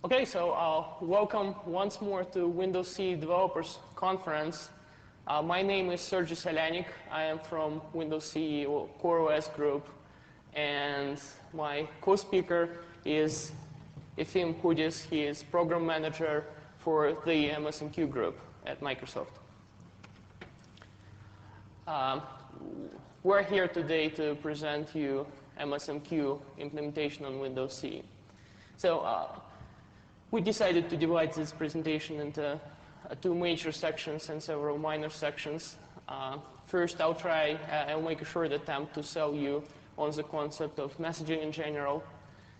Okay, so welcome once more to Windows CE Developers Conference. My name is Sergey Solyanik. I am from Windows CE Core OS Group, and my co-speaker is Efim Hudis. He is Program Manager for the MSMQ group at Microsoft. We're here today to present you MSMQ implementation on Windows CE. So we decided to divide this presentation into two major sections and several minor sections. First, I'll make a short attempt to sell you on the concept of messaging in general,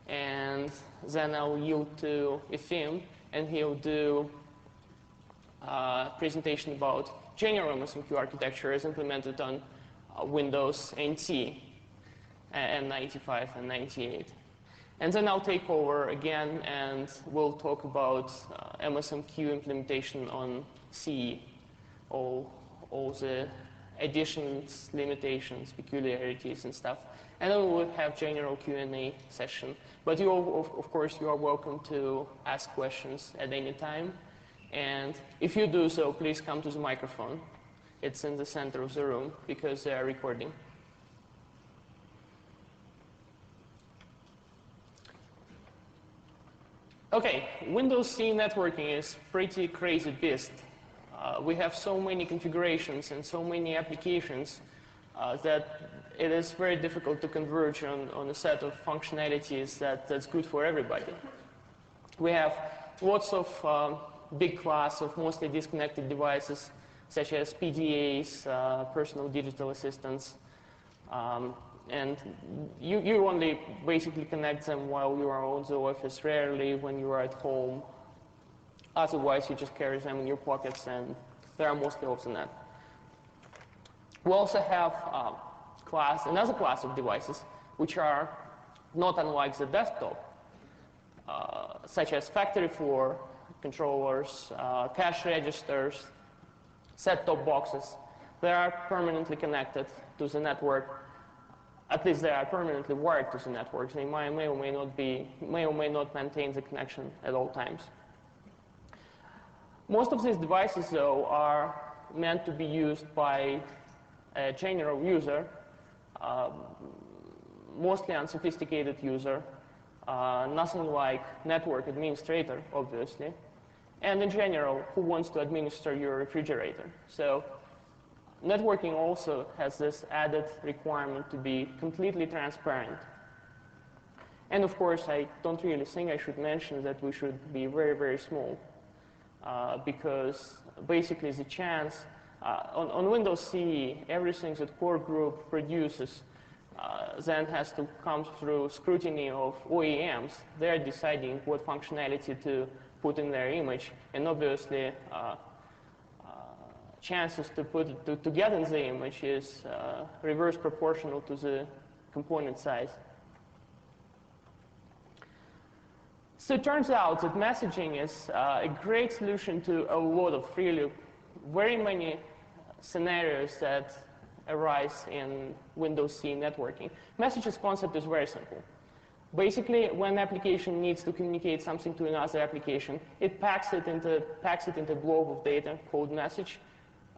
and then I'll yield to Efim, and he'll do a presentation about general MSMQ architecture as implemented on Windows NT and 95 and 98. And then I'll take over again, and we'll talk about MSMQ implementation on CE, all the additions, limitations, peculiarities, and stuff. And then we'll have general Q&A session. But you all, of course, you are welcome to ask questions at any time. And if you do so, please come to the microphone. It's in the center of the room because they are recording. Okay, Windows CE networking is pretty crazy beast. We have so many configurations and so many applications that it is very difficult to converge on a set of functionalities that's good for everybody. We have lots of big class of mostly disconnected devices, such as PDAs, personal digital assistants, and you only basically connect them while you are on the office, rarely when you are at home. Otherwise, you just carry them in your pockets, and they are mostly off the net. We also have another class of devices, which are not unlike the desktop, such as factory floor controllers, cache registers, set-top boxes. They are permanently connected to the network. At least they are permanently wired to the network. They may or may not maintain the connection at all times. Most of these devices, though, are meant to be used by a general user, mostly unsophisticated user, nothing like network administrator, obviously, and in general, who wants to administer your refrigerator. So networking also has this added requirement to be completely transparent. And of course, I don't really think I should mention that we should be very, very small, because basically the chance, on Windows CE, everything that core group produces then has to come through scrutiny of OEMs. They're deciding what functionality to put in their image, and obviously chances to get in the image is reverse proportional to the component size. So it turns out that messaging is a great solution to a lot of really very many scenarios that arise in Windows CE networking. Messages concept is very simple. Basically, when an application needs to communicate something to another application, it packs it into a blob of data called message,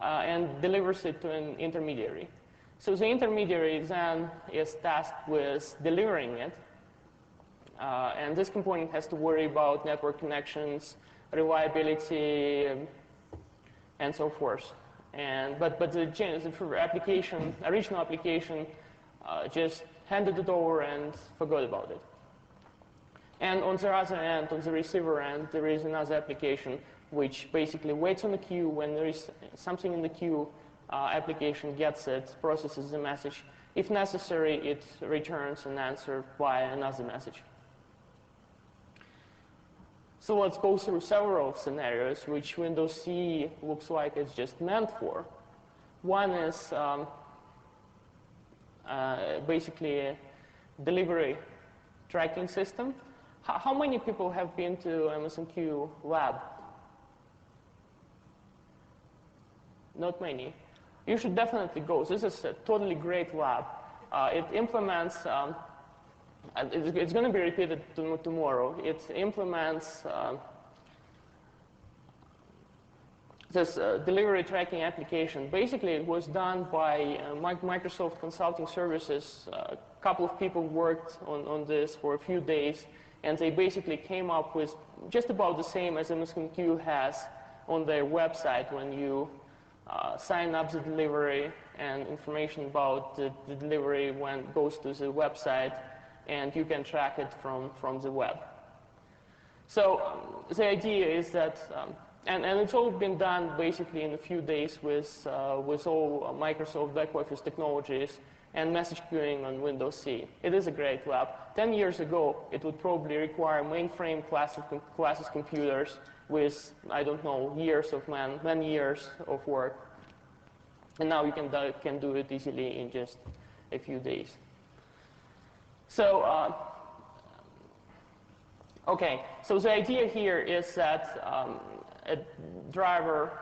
and delivers it to an intermediary. So the intermediary then is tasked with delivering it, and this component has to worry about network connections, reliability, and so forth. But the application, original application, just handed it over and forgot about it. And on the other end, on the receiver end, there is another application which basically waits on the queue. When there is something in the queue, application gets it, processes the message. If necessary, it returns an answer via another message. So let's go through several scenarios which Windows CE looks like it's just meant for. One is basically a delivery tracking system. How many people have been to MSMQ lab? Not many. You should definitely go. This is a totally great lab. It implements It's going to be repeated tomorrow. It implements this delivery tracking application. Basically, it was done by Microsoft Consulting Services. A couple of people worked on this for a few days, and they basically came up with just about the same as MSMQ has on their website when you sign up the delivery and information about the delivery when it goes to the website, and you can track it from the web. So the idea is that and it's all been done basically in a few days with all Microsoft back office technologies and message queuing on Windows C. It is a great web. 10 years ago, it would probably require mainframe classes computers with, I don't know, many years of work. And now you can do it easily in just a few days. So, okay, so the idea here is that a driver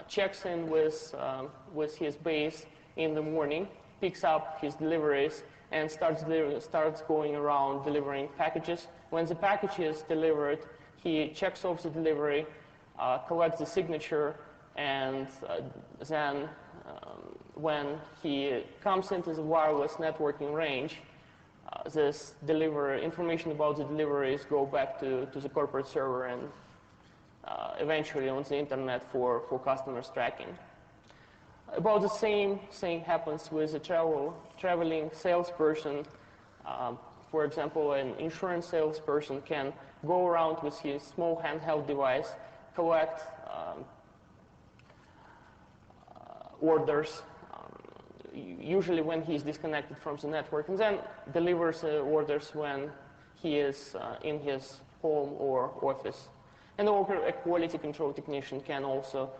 checks in with his base in the morning, picks up his deliveries, and starts going around delivering packages. When the package is delivered, he checks off the delivery, collects the signature, and then when he comes into the wireless networking range, this information about the deliveries go back to the corporate server and eventually on the internet for customers tracking. About the same thing happens with a traveling salesperson. For example, an insurance salesperson can go around with his small handheld device, collect orders, usually when he's disconnected from the network, and then delivers orders when he is in his home or office. And a quality control technician can also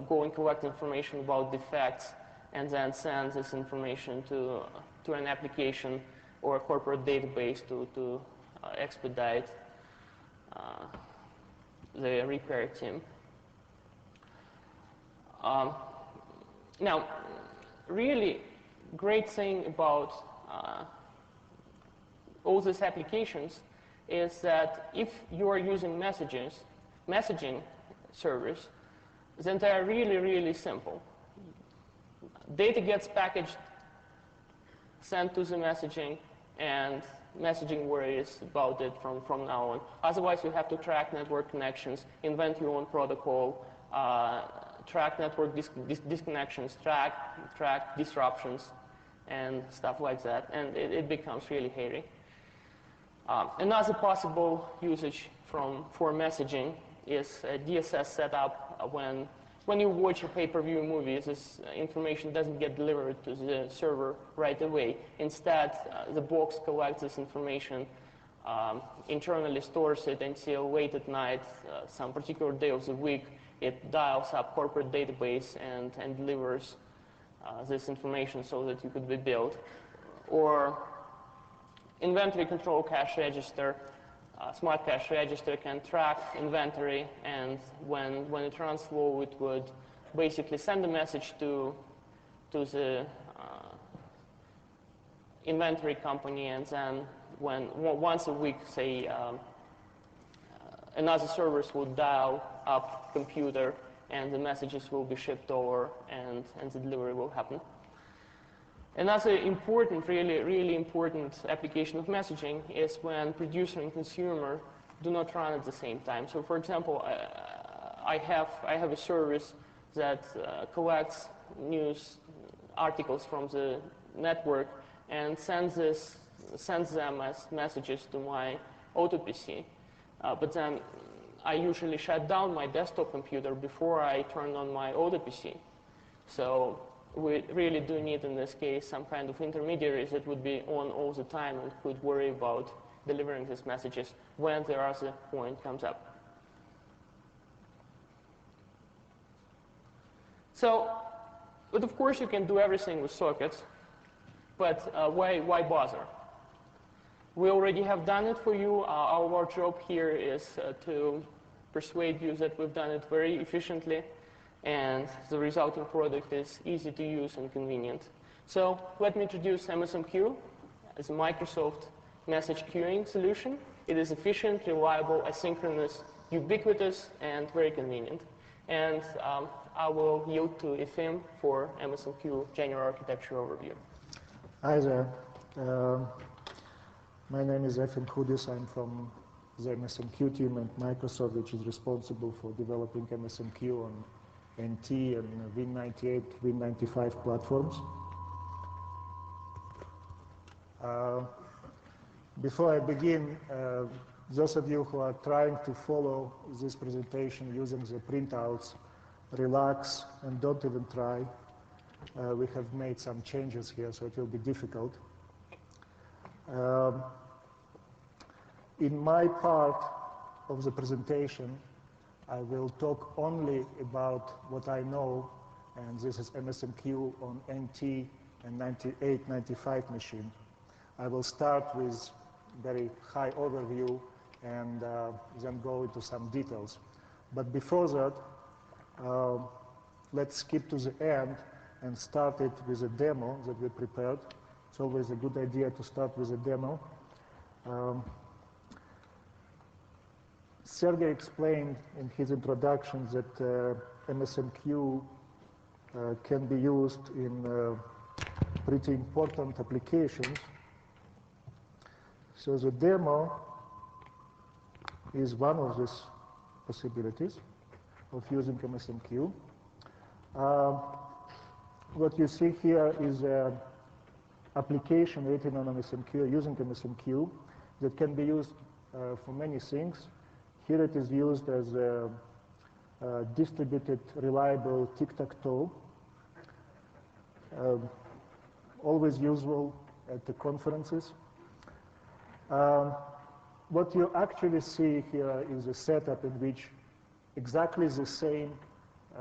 go and collect information about defects and then send this information to an application or a corporate database to expedite the repair team. Now, really great thing about all these applications is that if you are using messaging servers, then they are really, really simple. Data gets packaged, sent to the messaging, and messaging worries about it from now on. Otherwise, you have to track network connections, invent your own protocol, track network disconnections, track disruptions, and stuff like that. And it becomes really hairy. Another possible usage for messaging is a DSS setup. When you watch a pay-per-view movie, this information doesn't get delivered to the server right away. Instead, the box collects this information, internally stores it until late at night, some particular day of the week. It dials up corporate database and delivers this information so that you could be billed. Or inventory control cache register. Smart cache register can track inventory, and when it runs low, it would basically send a message to the inventory company, and then once a week, say, another service will dial up computer, and the messages will be shipped over, and the delivery will happen. Another important, really important application of messaging is when producer and consumer do not run at the same time. So, for example, I have a service that collects news articles from the network and sends them as messages to my auto PC. But then I usually shut down my desktop computer before I turn on my auto PC. So we really do need, in this case, some kind of intermediaries that would be on all the time and could worry about delivering these messages when the other point comes up. So, but of course you can do everything with sockets, but why bother? We already have done it for you. Our job here is to persuade you that we've done it very efficiently, and the resulting product is easy to use and convenient. So let me introduce MSMQ as a Microsoft message queuing solution. It is efficient, reliable, asynchronous, ubiquitous, and very convenient. And I will yield to Efim for MSMQ general architecture overview. Hi there. My name is Efim Hudis. I'm from the MSMQ team at Microsoft, which is responsible for developing MSMQ on NT and Win98, Win95 platforms. Before I begin, those of you who are trying to follow this presentation using the printouts, relax and don't even try. We have made some changes here, so it will be difficult. In my part of the presentation, I will talk only about what I know, and this is MSMQ on NT and 98, 95 machine. I will start with very high overview and then go into some details. But before that, let's skip to the end and start it with a demo that we prepared. It's always a good idea to start with a demo. Sergey explained in his introduction that MSMQ can be used in pretty important applications. So the demo is one of these possibilities of using MSMQ. What you see here is an application written on MSMQ, using MSMQ, that can be used for many things. Here it is used as a distributed, reliable tic-tac-toe, always useful at the conferences. What you actually see here is a setup in which exactly the same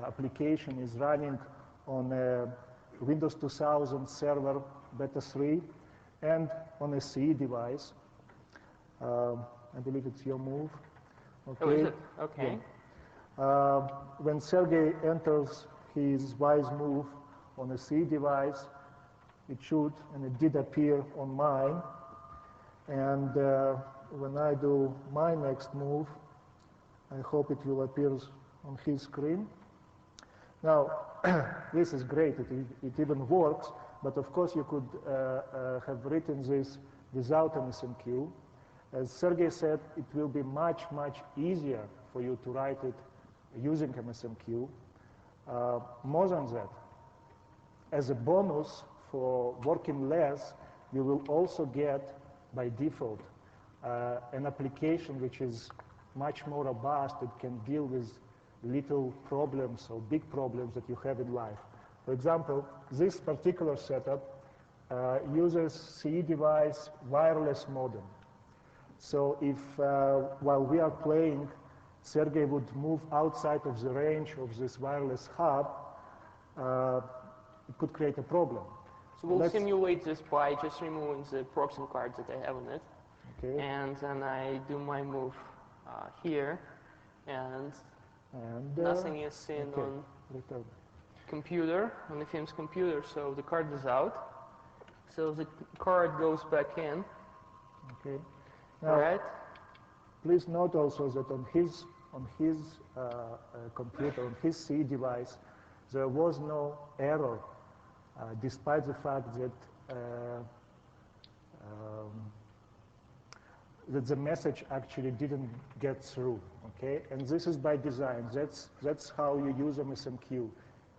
application is running on a Windows 2000 server Beta 3 and on a CE device. I believe it's your move. Okay. Oh, is it? Okay. Yeah. When Sergey enters his wise move on a CE device, it should, and it did appear on mine. And when I do my next move, I hope it will appear on his screen. Now, this is great. It even works. But of course, you could have written this without MSMQ. As Sergey said, it will be much, much easier for you to write it using MSMQ. More than that, as a bonus for working less, you will also get, by default, an application which is much more robust. It can deal with little problems or big problems that you have in life. For example, this particular setup uses CE device wireless modem. So if, while we are playing, Sergey would move outside of the range of this wireless hub, it could create a problem. So we'll simulate this by just removing the proxim cards that I have on it. Okay. And then I do my move here, and nothing is seen on computer, on Efim's computer, so the card is out. So the card goes back in. Okay. Now, all right. Please note also that on his computer, on his CE device, there was no error, despite the fact that that the message actually didn't get through. Okay, and this is by design. That's how you use MSMQ.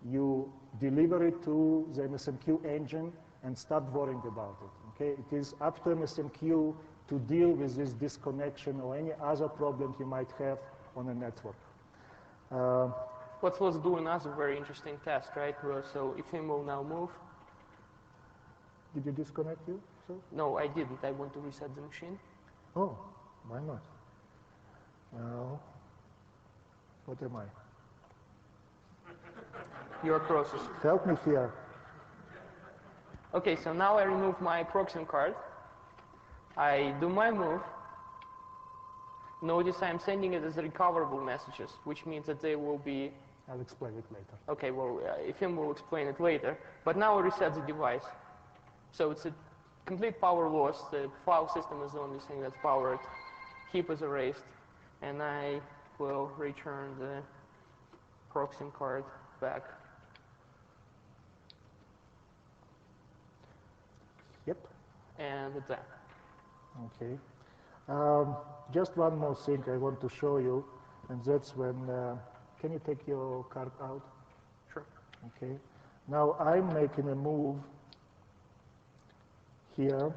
You deliver it to the MSMQ engine and stop worrying about it. Okay, it is up to MSMQ to deal with this disconnection or any other problems you might have on a network. What was doing us a very interesting test, right? So Efim will now move. Did you disconnect you? So? No, I didn't. I want to reset the machine. Oh, why not? Now, what am I? Your process. Help me here. Okay, so now I remove my proxim card. I do my move. Notice I'm sending it as recoverable messages, which means that they will be... I'll explain it later. Okay, well, Efim will explain it later. But now I reset the device. So it's a complete power loss. The file system is the only thing that's powered. Heap is erased, and I will return the proxying card back. Yep. And it's that. Okay. Just one more thing I want to show you, and that's when, can you take your card out? Sure. Okay. Now I'm making a move here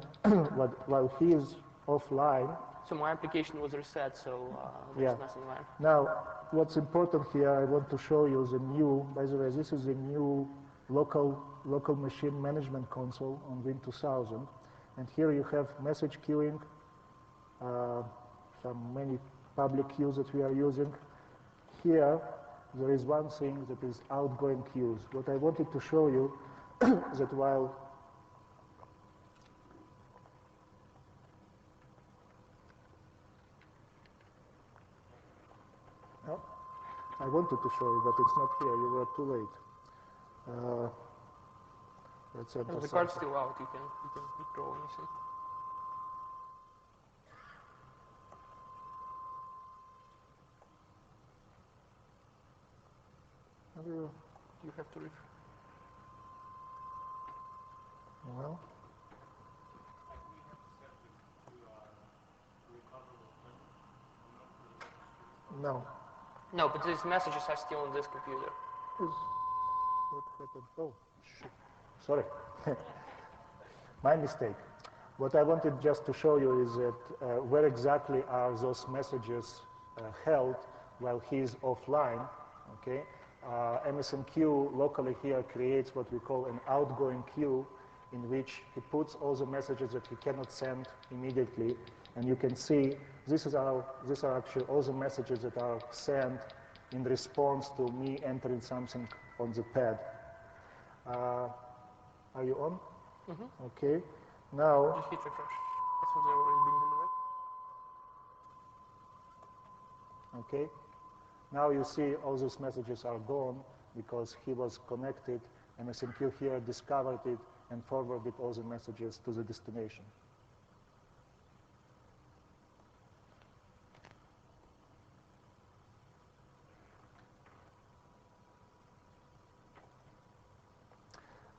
while he is offline. So my application was reset, so there's nothing left. Now, what's important here, I want to show you the new, by the way, this is a new local machine management console on Win 2000. And here you have message queuing, some many public queues that we are using. Here, there is one thing that is outgoing queues. What I wanted to show you that while I wanted to show you, but it's not here. You were too late. Let's enter The card's still out. You can withdraw anything. You have to well. No. No, but these messages are still on this computer. What happened? Oh, shoot. Sorry. My mistake. What I wanted just to show you is that where exactly are those messages held while he is offline. Okay. MSMQ locally here creates what we call an outgoing queue in which he puts all the messages that he cannot send immediately. And you can see these are actually all the messages that are sent in response to me entering something on the pad. Are you on? Mm-hmm. Okay. Now. Just hit refresh. That's what they've already been delivered. Okay. Now you see all those messages are gone because he was connected. MSMQ here discovered it and forwarded all the messages to the destination.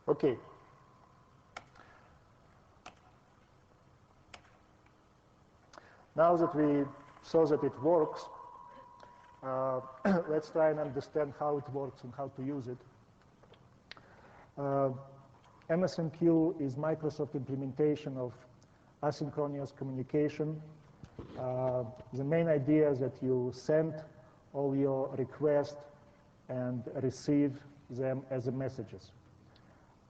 Okay. Now that we saw that it works, let's try and understand how it works and how to use it. MSMQ is Microsoft implementation of asynchronous communication. The main idea is that you send all your requests and receive them as messages.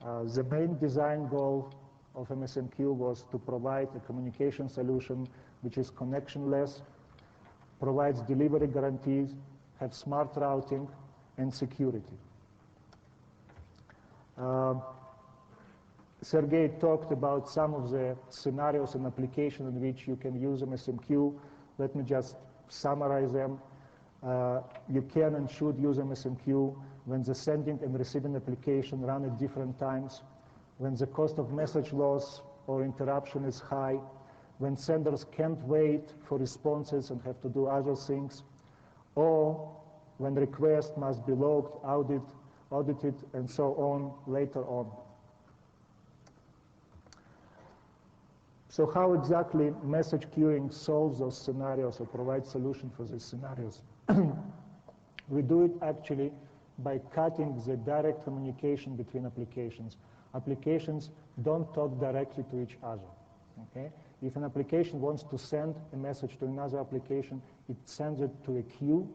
The main design goal of MSMQ was to provide a communication solution which is connectionless, provides delivery guarantees, have smart routing, and security. Sergey talked about some of the scenarios and applications in which you can use MSMQ. Let me just summarize them. You can and should use MSMQ when the sending and receiving application run at different times, when the cost of message loss or interruption is high, when senders can't wait for responses and have to do other things, or when requests must be logged, audited, and so on later on. So how exactly message queuing solves those scenarios or provides solution for these scenarios? We do it actually by cutting the direct communication between applications. Applications don't talk directly to each other. Okay? If an application wants to send a message to another application, it sends it to a queue,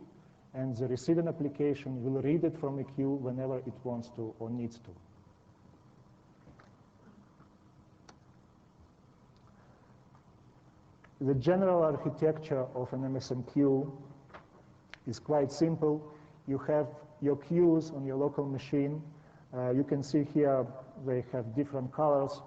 and the receiving application will read it from a queue whenever it wants to or needs to. The general architecture of an MSMQ is quite simple. You have your queues on your local machine. You can see here they have different colors.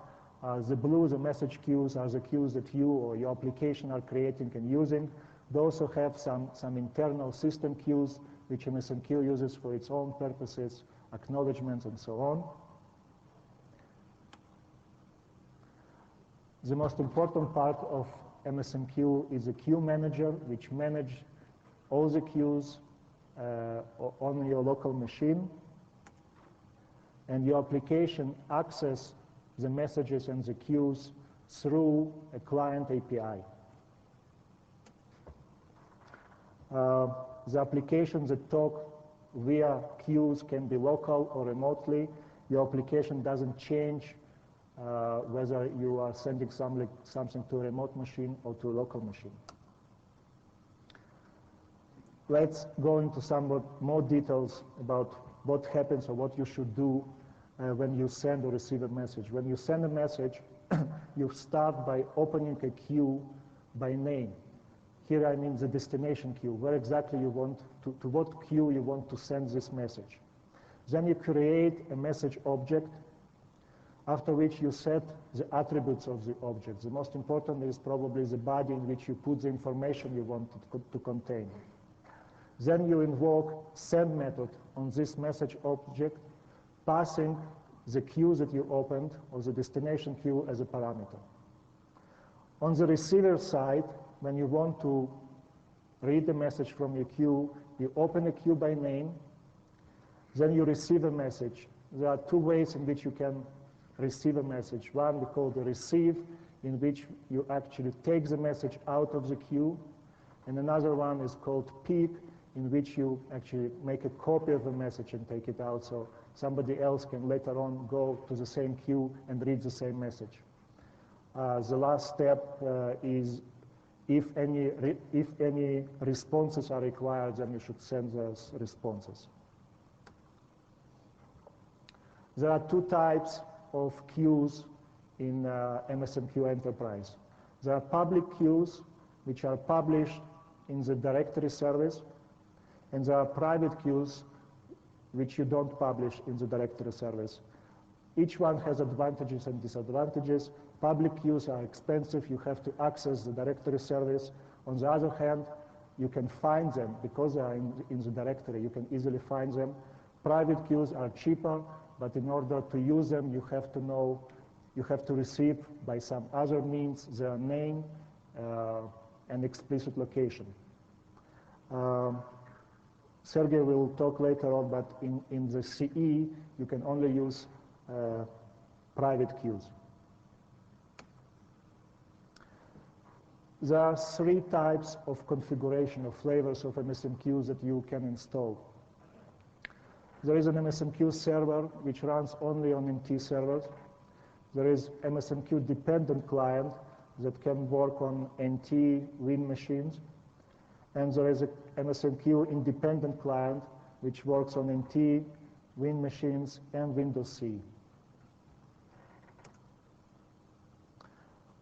The blue, the message queues, are the queues that you or your application are creating and using. They also have some internal system queues, which MSMQ uses for its own purposes, acknowledgements, and so The most important part of MSMQ is a queue manager, which manages all the queues on your local machine, and your application accesses the messages and the queues through a client API. The applications that talk via queues can be local or remotely. Your application doesn't change whether you are sending something to a remote machine or to a local machine. Let's go into somewhat more details about what happens or what you should do when you send or receive a message. When you send a message, you start by opening a queue by name. Here I mean the destination queue, where exactly you want to what queue you want to send this message. Then you create a message object, after which you set the attributes of the object. The most important is probably the body in which you put the information you want to contain. Then you invoke send method on this message object, passing the queue that you opened or the destination queue as a parameter. On the receiver side, when you want to read the message from your queue, you open a queue by name, then you receive a message. There are two ways in which you can receive a message. One we call the receive, in which you actually take the message out of the queue, and another one is called peek, in which you actually make a copy of the message and take it out, so somebody else can later on go to the same queue and read the same message. The last step is if any responses are required, then you should send those responses. There are two types of queues in MSMQ Enterprise. There are public queues, which are published in the directory service, and there are private queues, which you don't publish in the directory service. Each one has advantages and disadvantages. Public queues are expensive. You have to access the directory service. On the other hand, you can find them because they are in the directory. You can easily find them. Private queues are cheaper, but in order to use them, you have to receive by some other means their name and explicit location. Sergey will talk later on, but in the CE, you can only use private queues. There are three types of configuration of flavors of MSMQs that you can install. There is an MSMQ server which runs only on NT servers. There is MSMQ dependent client that can work on NT Win machines. And there is a MSMQ independent client which works on NT Win machines and Windows CE.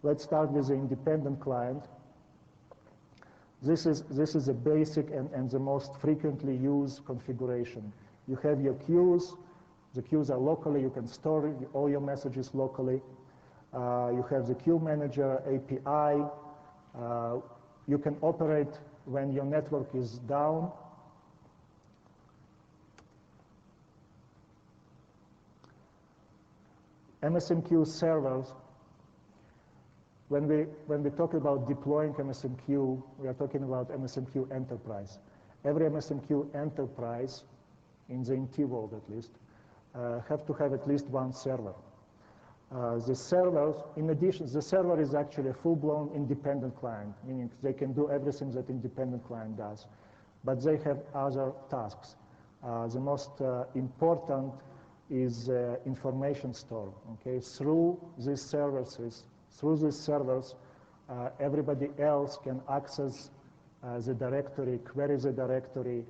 Let's start with the independent client. This is a basic and the most frequently used configuration. You have your queues. The queues are locally. You can store all your messages locally. You have the queue manager API. You can operate when your network is down. MSMQ servers, when we talk about deploying MSMQ, we are talking about MSMQ Enterprise. Every MSMQ Enterprise, in the NT world at least, have to have at least one server. The servers, in addition, the server is actually a full-blown independent client, meaning they can do everything that independent client does, but they have other tasks. The most important is information store. Okay, through these servers, everybody else can access the directory, query the directory,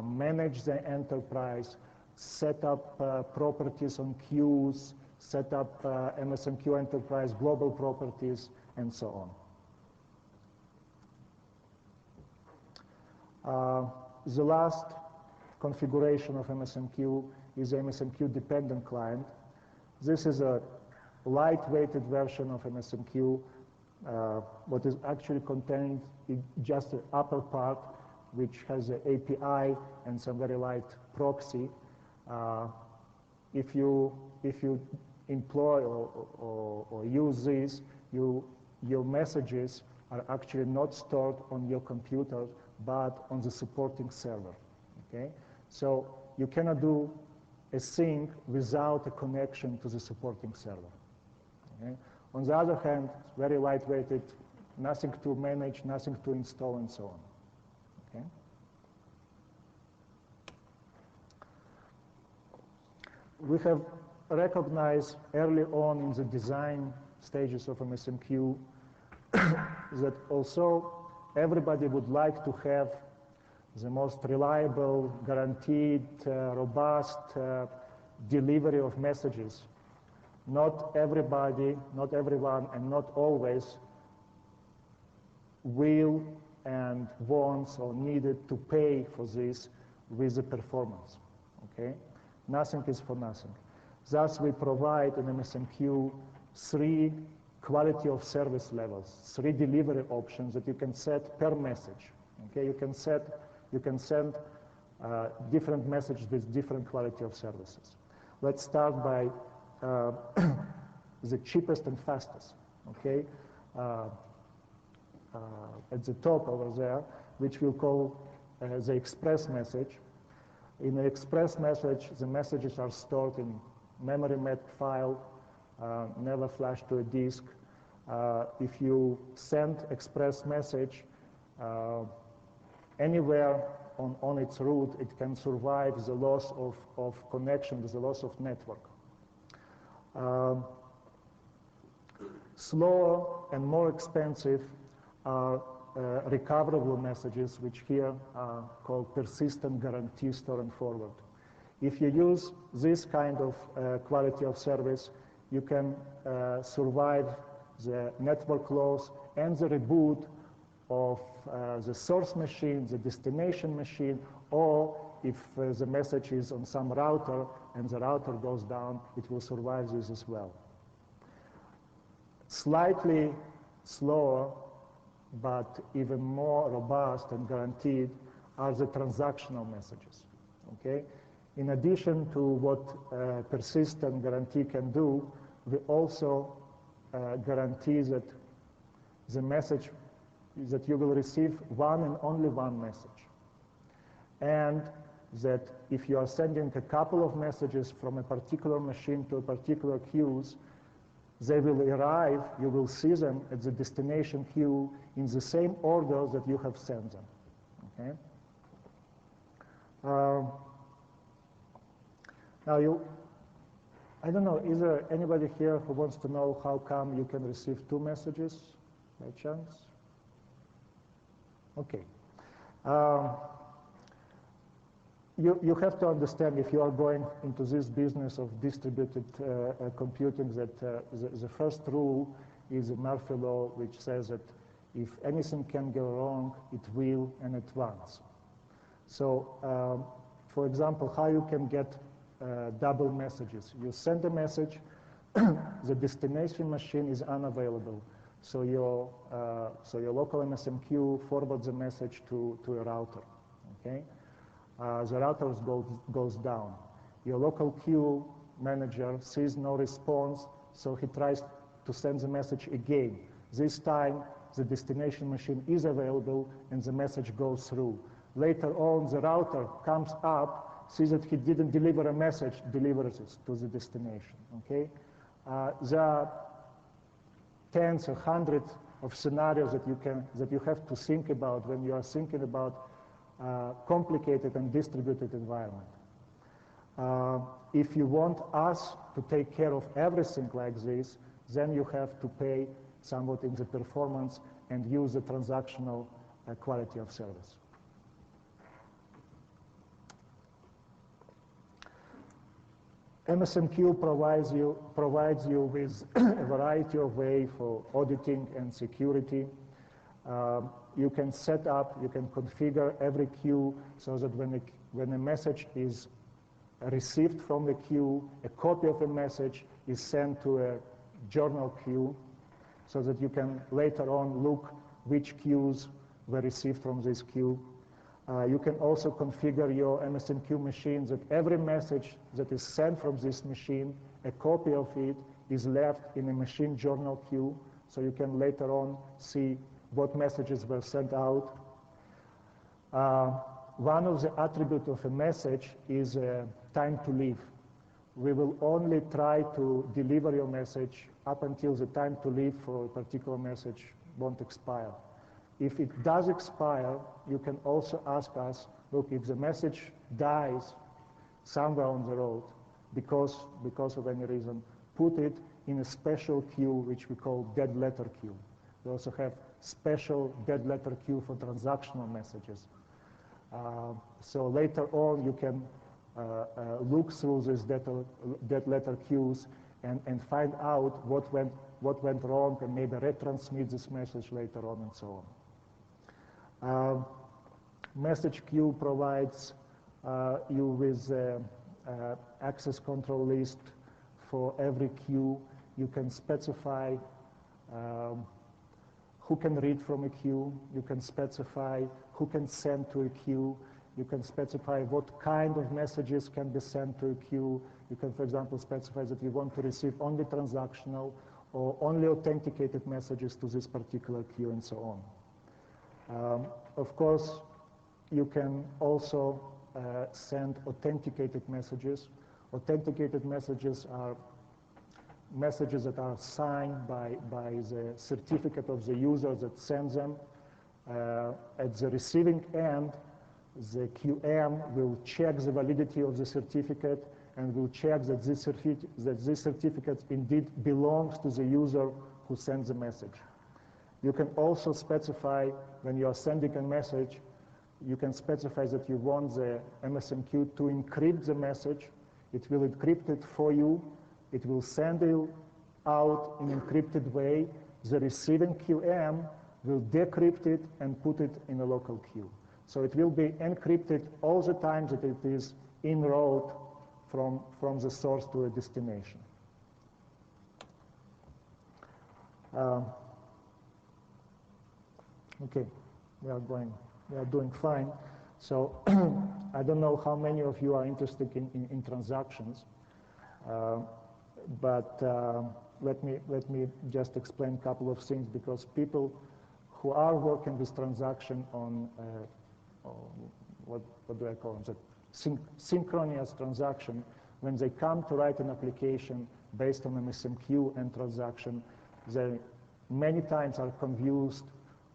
manage the enterprise, set up properties on queues, set up MSMQ Enterprise global properties, and so on. The last configuration of MSMQ is MSMQ dependent client. This is a light-weighted version of MSMQ. What is actually contained in just the upper part, which has the API and some very light proxy. If you employ or use these, your messages are actually not stored on your computer, but on the supporting server, okay? So you cannot do a sync without a connection to the supporting server, okay? On the other hand, it's very lightweighted, nothing to manage, nothing to install, and so on, okay? We have recognized early on in the design stages of MSMQ that also everybody would like to have the most reliable, guaranteed, robust delivery of messages. Not everybody, not everyone, and not always will and wants or needed to pay for this with the performance, okay? Nothing is for nothing. Thus, we provide in MSMQ 3 quality of service levels, 3 delivery options that you can set per message. Okay, you can send different messages with different quality of services. Let's start by the cheapest and fastest. Okay, at the top over there, which we'll call the express message. In the express message, the messages are stored in memory map file, never flashed to a disk. If you send express message anywhere on its route, it can survive the loss of connection, the loss of network. Slower and more expensive are recoverable messages, which here are called persistent guarantee store and forward. If you use this kind of quality of service, you can survive the network loss and the reboot of the source machine, the destination machine, or if the message is on some router and the router goes down, it will survive this as well. Slightly slower, but even more robust and guaranteed are the transactional messages, okay? In addition to what persistent guarantee can do, we also guarantee that the message, that you will receive one and only one message. And that if you are sending a couple of messages from a particular machine to a particular queues, they will arrive, you will see them at the destination queue in the same order that you have sent them, okay? Now I don't know, is there anybody here who wants to know how come you can receive 2 messages by chance? Okay. You have to understand, if you are going into this business of distributed computing, that the first rule is a Murphy law, which says that if anything can go wrong, it will and at once. So, for example, how you can get double messages. You send a message, the destination machine is unavailable. So your local MSMQ forwards the message to a router, okay? The router goes down. Your local queue manager sees no response, so he tries to send the message again. This time, the destination machine is available and the message goes through. Later on, the router comes up, sees that he didn't deliver a message, delivers it to the destination, okay? There are tens or hundreds of scenarios that you have to think about when you are thinking about complicated and distributed environment. If you want us to take care of everything like this, then you have to pay somewhat in the performance and use the transactional quality of service. MSMQ provides you with a variety of ways for auditing and security. You can set up, you can configure every queue so that when a message is received from the queue, a copy of a message is sent to a journal queue so that you can later on look which queues were received from this queue. You can also configure your MSMQ machine that every message that is sent from this machine, a copy of it is left in a machine journal queue so you can later on see what messages were sent out. One of the attributes of a message is time to leave. We will only try to deliver your message up until the time to leave for a particular message won't expire. If it does expire, you can also ask us, look, if the message dies somewhere on the road because of any reason, put it in a special queue which we call dead letter queue. We also have special dead letter queue for transactional messages. So later on you can look through these dead letter queues and find out what went wrong and maybe retransmit this message later on and so on. Message queue provides you with access control list for every queue. You can specify who can read from a queue. You can specify who can send to a queue. You can specify what kind of messages can be sent to a queue. You can, for example, specify that you want to receive only transactional or only authenticated messages to this particular queue and so on. Of course, you can also send authenticated messages. Authenticated messages are messages that are signed by the certificate of the user that sends them. At the receiving end, the QM will check the validity of the certificate and will check that this certificate indeed belongs to the user who sends the message. You can also specify, when you are sending a message, you can specify that you want the MSMQ to encrypt the message. It will encrypt it for you. It will send it out in an encrypted way. The receiving QM will decrypt it and put it in a local queue. So it will be encrypted all the time that it is en route from the source to a destination. Okay, we are doing fine. So I don't know how many of you are interested in transactions, but let me just explain a couple of things, because people who are working with transaction on what do I call them? Synchronous transaction, when they come to write an application based on MSMQ and transaction, they many times are confused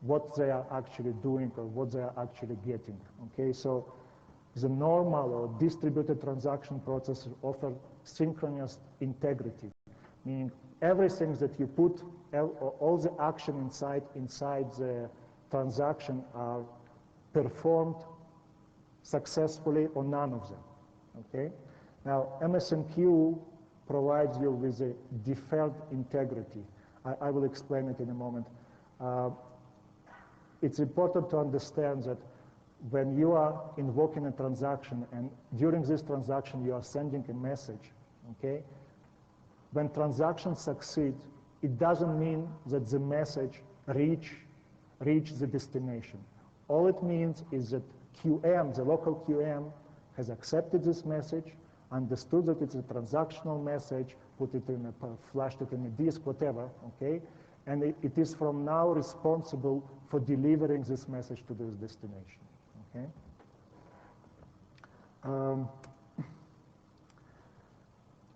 what they are actually doing or what they are actually getting. Okay, so the normal or distributed transaction process offers synchronous integrity, meaning everything that you put, all the action inside the transaction are performed successfully or none of them. Okay, now MSMQ provides you with a deferred integrity. I will explain it in a moment. It's important to understand that when you are invoking a transaction and during this transaction you are sending a message, okay? When transactions succeed, it doesn't mean that the message reach the destination. All it means is that QM, the local QM, has accepted this message, understood that it's a transactional message, flashed it in a disk, whatever, okay? And it is from now responsible for delivering this message to this destination. Okay.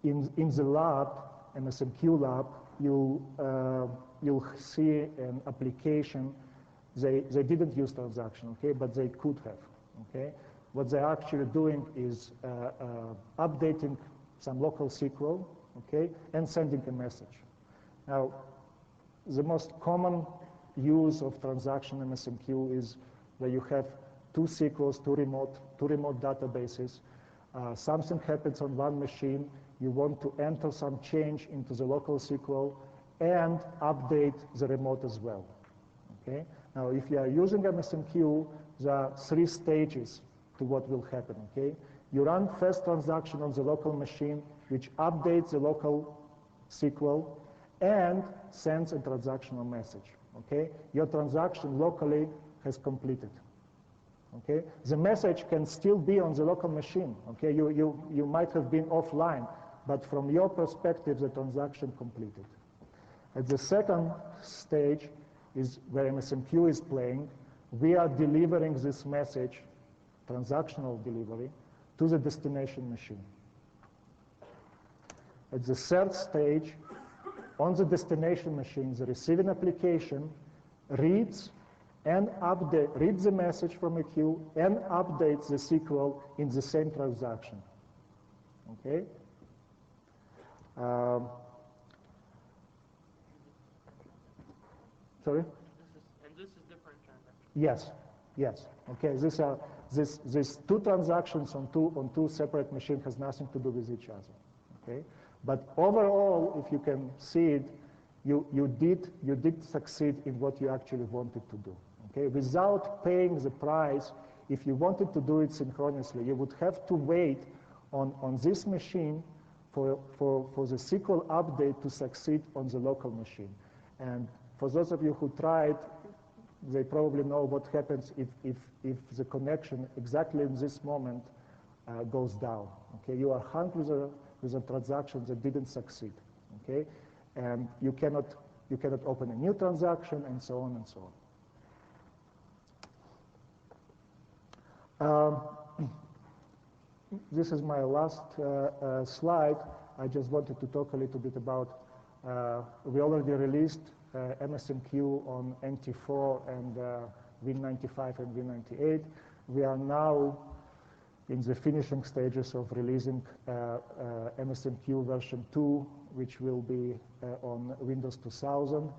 In the lab, MSMQ lab, you'll see an application. They didn't use transaction, okay, but they could have. Okay. What they're actually doing is updating some local SQL, okay, and sending a message. Now, the most common use of transaction MSMQ is where you have two SQLs, two remote databases. Something happens on one machine. You want to enter some change into the local SQL and update the remote as well. Okay. Now, if you are using MSMQ, there are three stages to what will happen. Okay. You run first transaction on the local machine, which updates the local SQL and sends a transactional message. Okay, your transaction locally has completed. Okay, the message can still be on the local machine. Okay, you might have been offline, but from your perspective, the transaction completed. At the second stage is where MSMQ is playing. We are delivering this message, transactional delivery, to the destination machine. At the third stage, on the destination machine, the receiving application reads the message from a queue and updates the SQL in the same transaction. Okay? Sorry? This is different transaction. Yes, yes. Okay, these two transactions on two separate machines has nothing to do with each other. Okay, but overall, if you can see it, you did succeed in what you actually wanted to do. Okay, without paying the price, if you wanted to do it synchronously, you would have to wait on this machine for the SQL update to succeed on the local machine. And for those of you who tried, they probably know what happens if the connection exactly in this moment goes down. Okay, you are hung with a transaction that didn't succeed. Okay, and you cannot open a new transaction and so on and so on. This is my last slide. I just wanted to talk a little bit about. We already released MSMQ on NT4 and Win95 and Win98. We are now in the finishing stages of releasing MSMQ version 2, which will be on Windows 2000.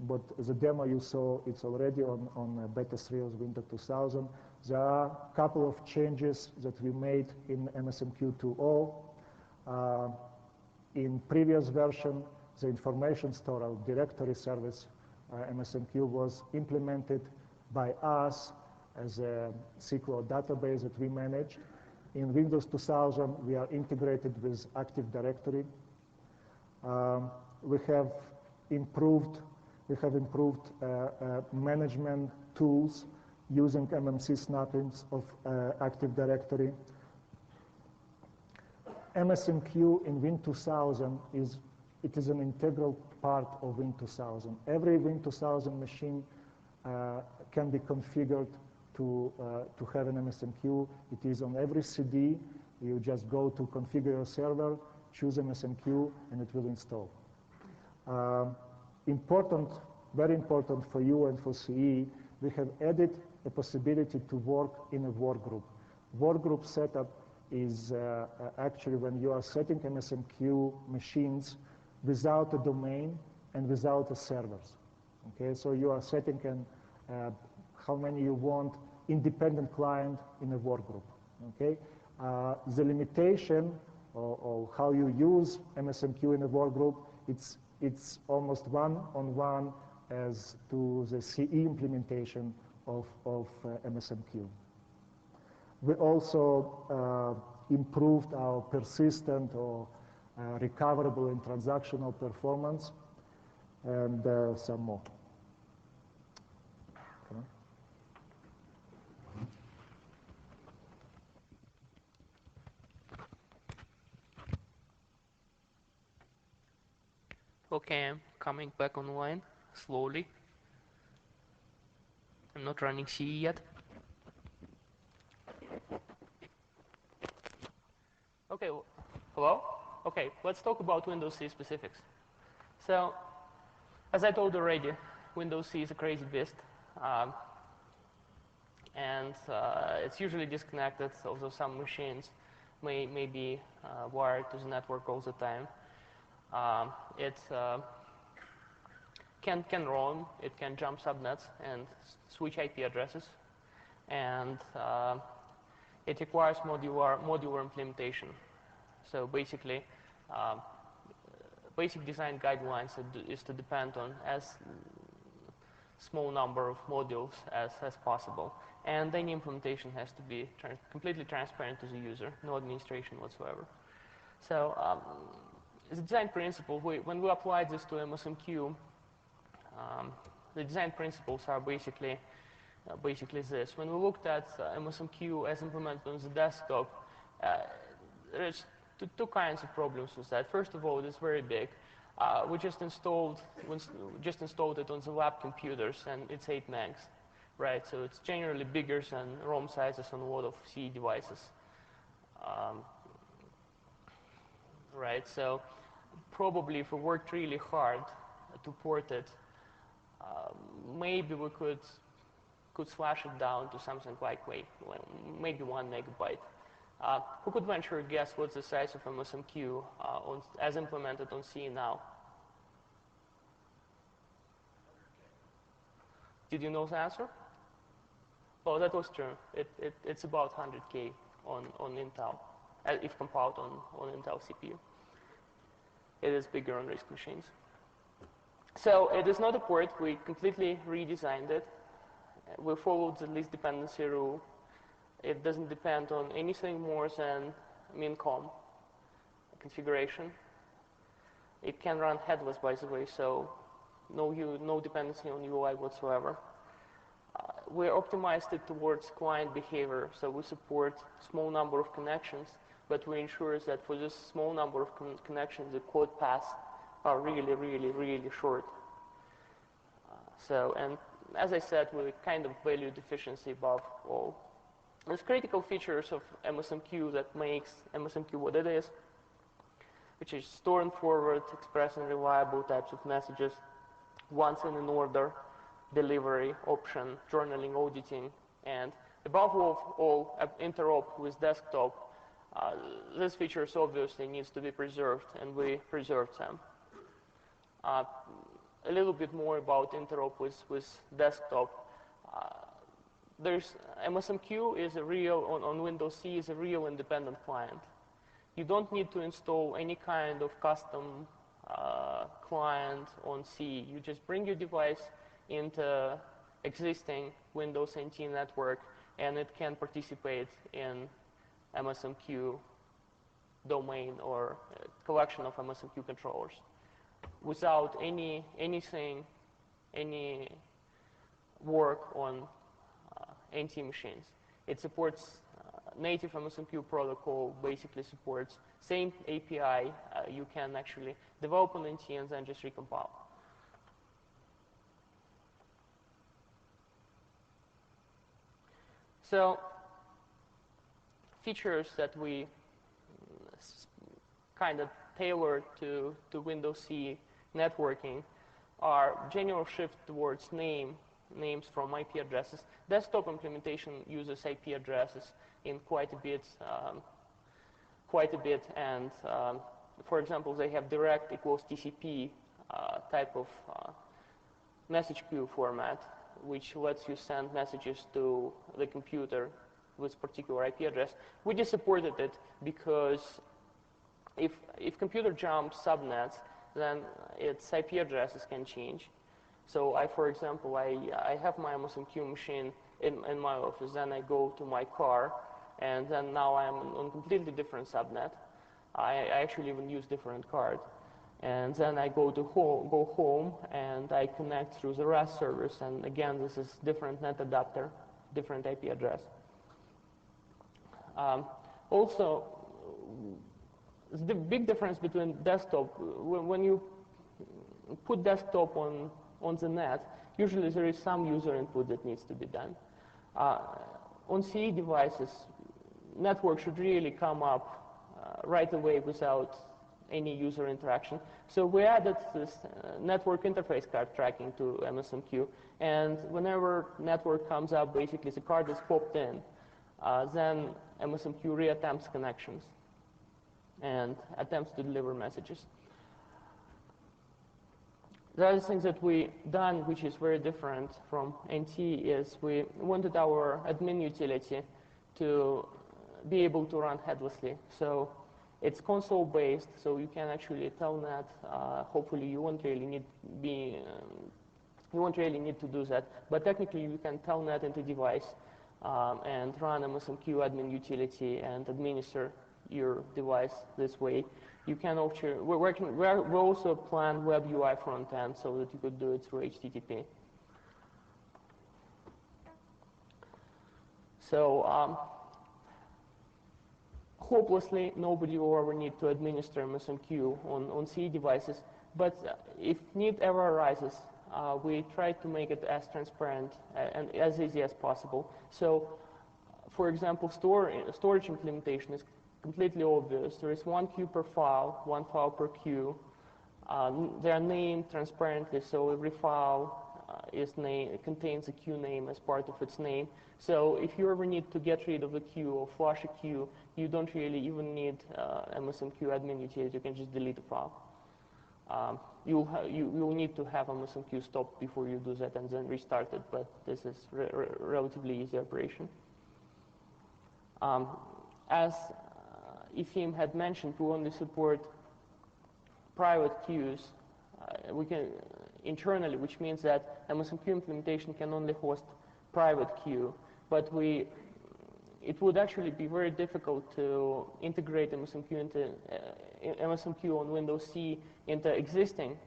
But the demo you saw, it's already on beta 3 of Windows 2000. There are a couple of changes that we made in MSMQ 2.0. In previous version, the information store, our directory service, MSMQ, was implemented by us as a SQL database that we managed. In Windows 2000, we are integrated with Active Directory. We have improved management tools using MMC snappings of Active Directory. MSMQ in Win 2000 is an integral part of Win 2000. Every Win 2000 machine can be configured to have an MSMQ. It is on every CD. You just go to configure your server, choose MSMQ, and it will install. Very important for you and for CE, we have added a possibility to work in a workgroup. Workgroup setup is actually when you are setting MSMQ machines without a domain and without a servers. Okay, so you are setting how many you want independent client in a workgroup. Okay, the limitation or how you use MSMQ in a workgroup, it's almost one-on-one as to the CE implementation of MSMQ. We also improved our persistent or recoverable and transactional performance, and some more. Okay, I'm coming back online slowly. I'm not running CE yet. Okay, hello? Okay, let's talk about Windows C specifics. So, as I told already, Windows C is a crazy beast. And it's usually disconnected, although some machines may be wired to the network all the time. It can roam, it can jump subnets and switch IP addresses, and it requires modular implementation. So basically, basic design guidelines is to depend on as small number of modules as possible, and any implementation has to be completely transparent to the user, no administration whatsoever. So the design principle, when we apply this to MSMQ, the design principles are basically this. When we looked at MSMQ as implemented on the desktop, there's two kinds of problems with that. First of all, it is very big. We just installed it on the lab computers, and it's 8 megs, right? So it's generally bigger than ROM sizes on a lot of CE devices, right? So probably if we worked really hard to port it, maybe we could slash it down to something like maybe 1 megabyte. Who could venture a guess what's the size of MSMQ as implemented on C now? Did you know the answer? Oh, that was true. It's about 100K on Intel, if compiled on Intel CPU. It is bigger on RISC machines. So it is not a port. We completely redesigned it. We followed the least dependency rule. It doesn't depend on anything more than min-com configuration. It can run headless, by the way, so no dependency on UI whatsoever. We optimized it towards client behavior, so we support small number of connections, but we ensure that for this small number of connections, the code paths are really, really, really short. And as I said, we kind of valued efficiency above all. There's critical features of MSMQ that makes MSMQ what it is, which is store and forward, express and reliable types of messages, once and in order, delivery, option, journaling, auditing, and above all interop with desktop. These features obviously needs to be preserved, and we preserved them. A little bit more about interop with desktop. There's MSMQ is a real, on Windows C, is a real independent client. You don't need to install any kind of custom client on C. You just bring your device into existing Windows NT network, and it can participate in MSMQ domain or collection of MSMQ controllers without any work on NT machines. It supports native MSMQ protocol, basically supports same API. You can actually develop on NT and then just recompile. So features that we kind of tailored to Windows C networking are general shift towards names from IP addresses. Desktop implementation uses IP addresses in quite a bit, and for example, they have direct equals TCP type of message queue format, which lets you send messages to the computer with particular IP address. We just supported it because if computer jumps subnets, then its IP addresses can change. So for example, I have my MSMQ machine in my office, then I go to my car, and then now I'm on a completely different subnet. I actually even use different card. And then I go home, and I connect through the REST service, and again, this is different net adapter, different IP address. Also, the big difference between desktop, when you put desktop on the net, usually there is some user input that needs to be done. On CE devices, network should really come up right away without any user interaction. So we added this network interface card tracking to MSMQ, and whenever network comes up, basically the card is popped in, then MSMQ reattempts connections and attempts to deliver messages. The other thing that we done, which is very different from NT, is we wanted our admin utility to be able to run headlessly. So it's console-based, so you can actually telnet. Hopefully, you won't really need to do that. But technically, you can telnet into device and run MSMQ admin utility and administer your device this way. You can also, we also plan web UI front end so that you could do it through HTTP. So hopelessly, nobody will ever need to administer MSMQ on CE devices. But if need ever arises, we try to make it as transparent and as easy as possible. So, for example, storage implementation is completely obvious. There is one queue per file, one file per queue. They are named transparently, so every file contains a queue name as part of its name. So if you ever need to get rid of a queue or flush a queue, you don't really even need MSMQ admin utility. You can just delete a file. You'll need to have MSMQ stop before you do that and then restart it, but this is relatively easy operation. As Efim had mentioned, we only support private queues. We can internally, which means that MSMQ implementation can only host private queue, but it would actually be very difficult to integrate MSMQ on Windows CE into existing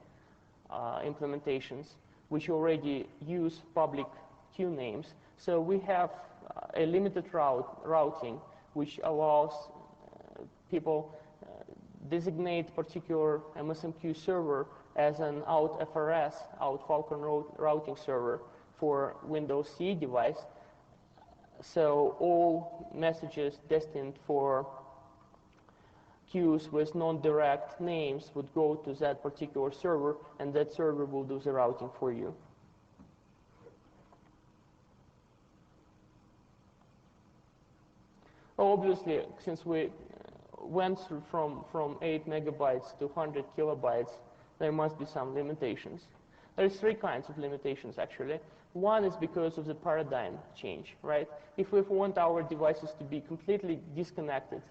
implementations, which already use public queue names. So we have a limited routing, which allows people designate particular MSMQ server as an out FRS, out Falcon routing server for Windows CE device. So all messages destined for queues with non-direct names would go to that particular server, and that server will do the routing for you. Obviously, since we went through from 8 megabytes to 100 kilobytes, there must be some limitations. There's 3 kinds of limitations, actually. One is because of the paradigm change, right? If we want our devices to be completely disconnected,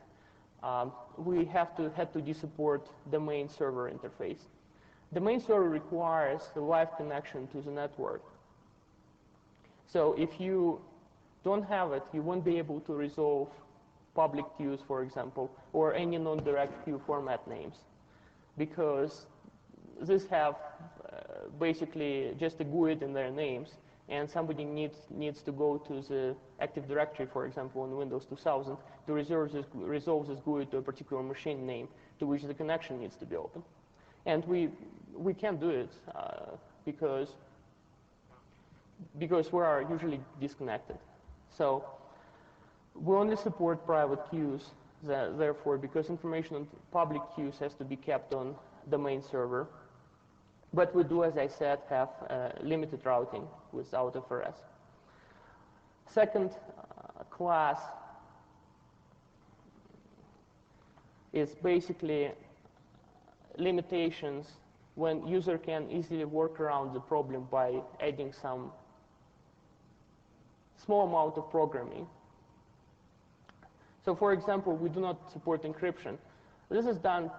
we had to support the main server interface. The main server requires a live connection to the network. So if you don't have it, you won't be able to resolve public queues, for example, or any non-direct queue format names, because these have basically just a GUID in their names, and somebody needs to go to the Active Directory, for example, in Windows 2000 to resolve this GUID to a particular machine name to which the connection needs to be open. And we can't do it because we are usually disconnected. So we only support private queues, therefore, because information on public queues has to be kept on the main server. But we do, as I said, have limited routing without FRS. Second class is basically limitations when user can easily work around the problem by adding some small amount of programming. So for example, we do not support encryption. This is done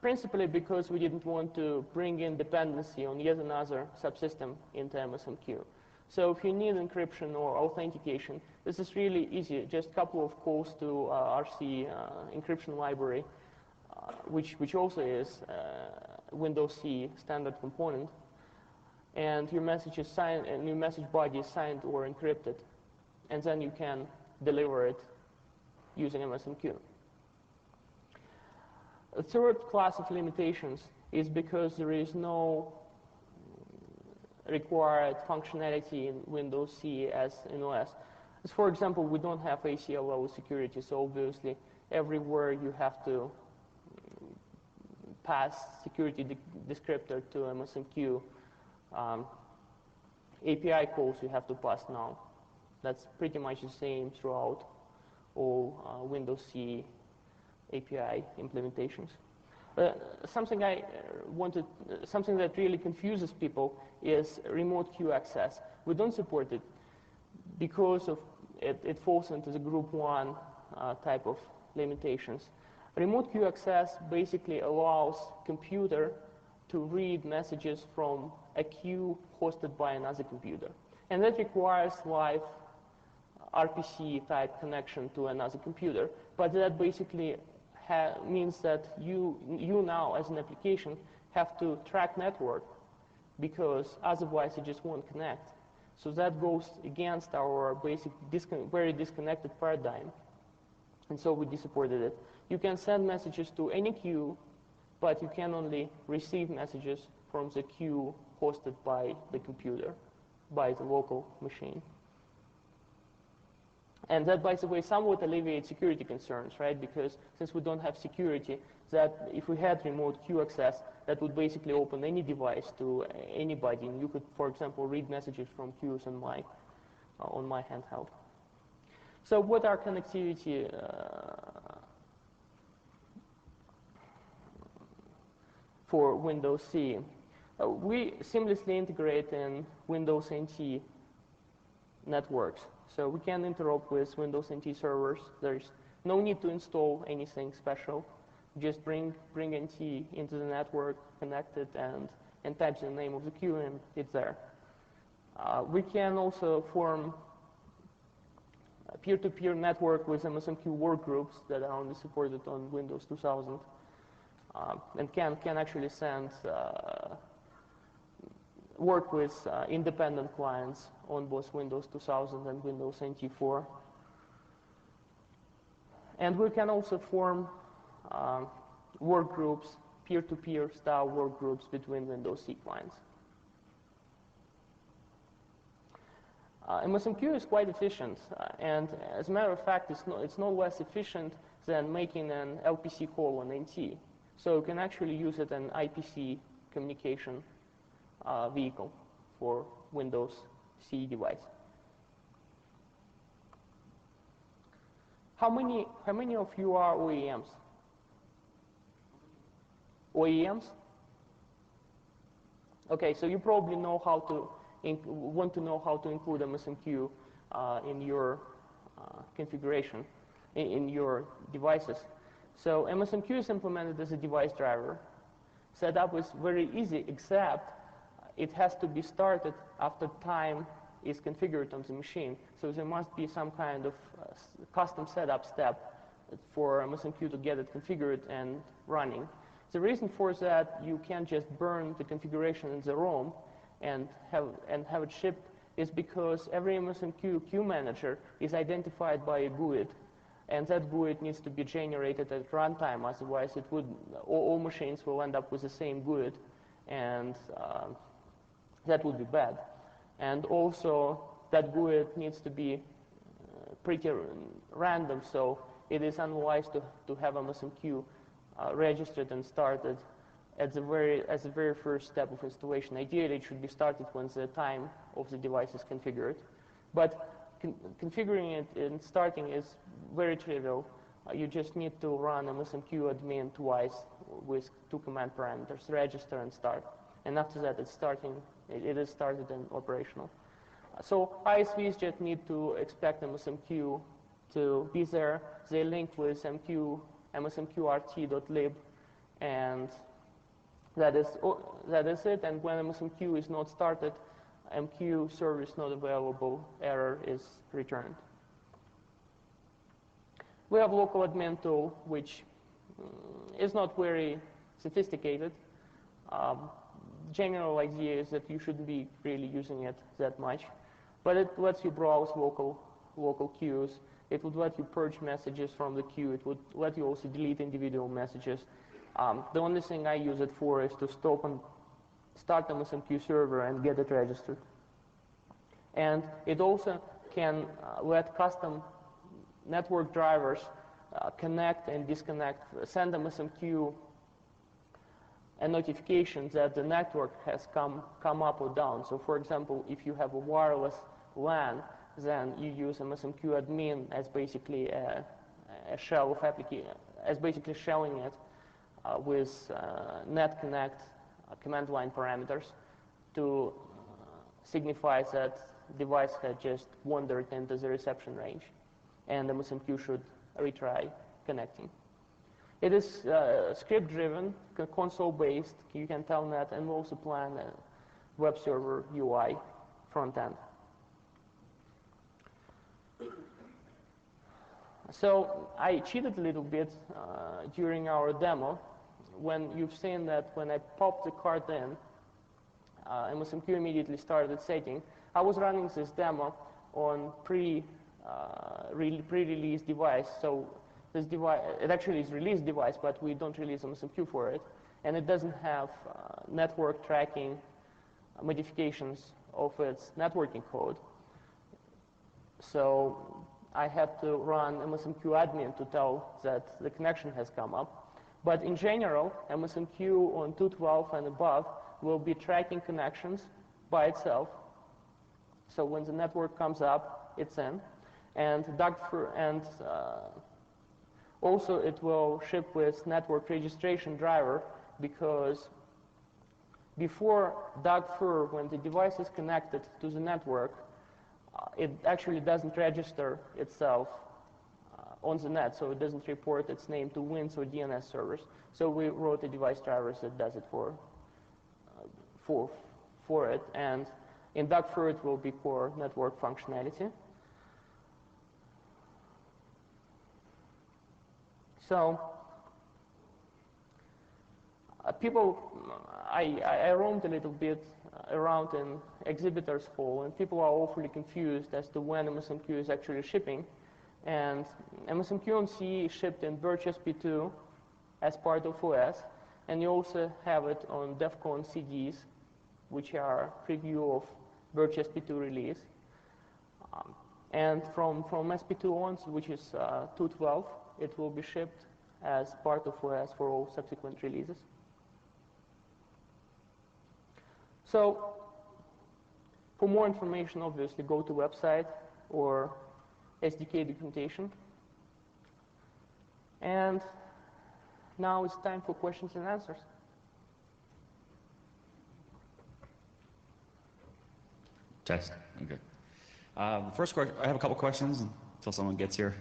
principally because we didn't want to bring in dependency on yet another subsystem into MSMQ. So if you need encryption or authentication, this is really easy. Just a couple of calls to RC encryption library, which also is Windows CE standard component, and your message is signed, and your message body is signed or encrypted, and then you can deliver it using MSMQ. A third class of limitations is because there is no required functionality in Windows CE as in OS. As for example, we don't have ACL level security, so obviously everywhere you have to pass security descriptor to MSMQ. API calls you have to pass now. That's pretty much the same throughout all Windows CE API implementations. Something that really confuses people is remote queue access. We don't support it because of it falls into the group 1 type of limitations. Remote queue access basically allows computer to read messages from a queue hosted by another computer, and that requires live RPC type connection to another computer. But that basically means that you now as an application have to track network, because otherwise it just won't connect. So that goes against our basic very disconnected paradigm, and so we supported it. You can send messages to any queue but you can only receive messages from the queue hosted by the computer, by the local machine. And that, by the way, somewhat alleviates security concerns, right? Because since we don't have security, that if we had remote queue access, that would basically open any device to anybody. And you could, for example, read messages from queues on my handheld. So what are connectivity for Windows CE? We seamlessly integrate in Windows NT networks. So we can interop with Windows NT servers. There's no need to install anything special. Just bring NT into the network, connect it, and type the name of the queue, and it's there. We can also form a peer-to-peer network with MSMQ workgroups that are only supported on Windows 2000, and can actually work with independent clients on both Windows 2000 and Windows NT 4. And we can also form work groups, peer-to-peer style work groups between Windows C clients. MSMQ is quite efficient, and as a matter of fact, it's no less efficient than making an LPC call on NT. So you can actually use it an IPC communication vehicle for Windows CE device. How many of you are OEMs? OEMs? Okay, so you probably know how to want to know how to include MSMQ in your configuration in your devices. So MSMQ is implemented as a device driver. Setup is very easy, except it has to be started after time is configured on the machine. So there must be some kind of custom setup step for MSMQ to get it configured and running. The reason for that, you can't just burn the configuration in the ROM and have it shipped, is because every MSMQ queue manager is identified by a GUID, and that GUID needs to be generated at runtime. Otherwise, all machines will end up with the same GUID, and that would be bad. And also, that GUID needs to be pretty random, so it is unwise to have MSMQ registered and started as the very first step of installation. Ideally, it should be started when the time of the device is configured. But configuring it and starting is very trivial. You just need to run MSMQ admin twice with 2 command parameters, register and start. And after that, it is started and operational. So ISVs just need to expect MSMQ to be there. They link with msmqrt.lib, and that is it. And when MSMQ is not started, MQ service not available error is returned. We have local admin tool, which is not very sophisticated. General idea is that you shouldn't be really using it that much, but it lets you browse local queues. It would let you purge messages from the queue. It would let you also delete individual messages. The only thing I use it for is to stop and start MSMQ server and get it registered. And it also can let custom network drivers connect and disconnect, send MSMQ a notification that the network has come up or down. So for example, if you have a wireless LAN, then you use MSMQ admin as basically a shell of application, as basically shelling it with net connect command line parameters to signify that device had just wandered into the reception range, and MSMQ should retry connecting. It is script-driven, console-based. You can telnet and also plan a web server UI front end. So I cheated a little bit during our demo. When you've seen that when I popped the card in, MSMQ immediately started setting. I was running this demo on pre-release device. So this device, it actually is release device, but we don't release MSMQ for it. and it doesn't have network tracking modifications of its networking code. So I have to run MSMQ admin to tell that the connection has come up. But in general, MSMQ on 212 and above will be tracking connections by itself. So when the network comes up, it's in. And also it will ship with network registration driver, because before DAG-FUR, when the device is connected to the network, it actually doesn't register itself on the net, so it doesn't report its name to WINS or DNS servers. So we wrote a device drivers that does it for it, and in DAG-FUR it will be core network functionality. So I roamed a little bit around in exhibitors hall, and people are awfully confused as to when MSMQ is actually shipping. And MSMQ on CE is shipped in BirchSP2 as part of OS, and you also have it on CEDevCon CDs, which are preview of BirchSP2 release. And from SP2 on, which is 2.12, it will be shipped as part of OS for all subsequent releases. So for more information, obviously, go to website or SDK documentation. And now it's time for questions and answers. Test. Okay. The first question, I have a couple questions until someone gets here.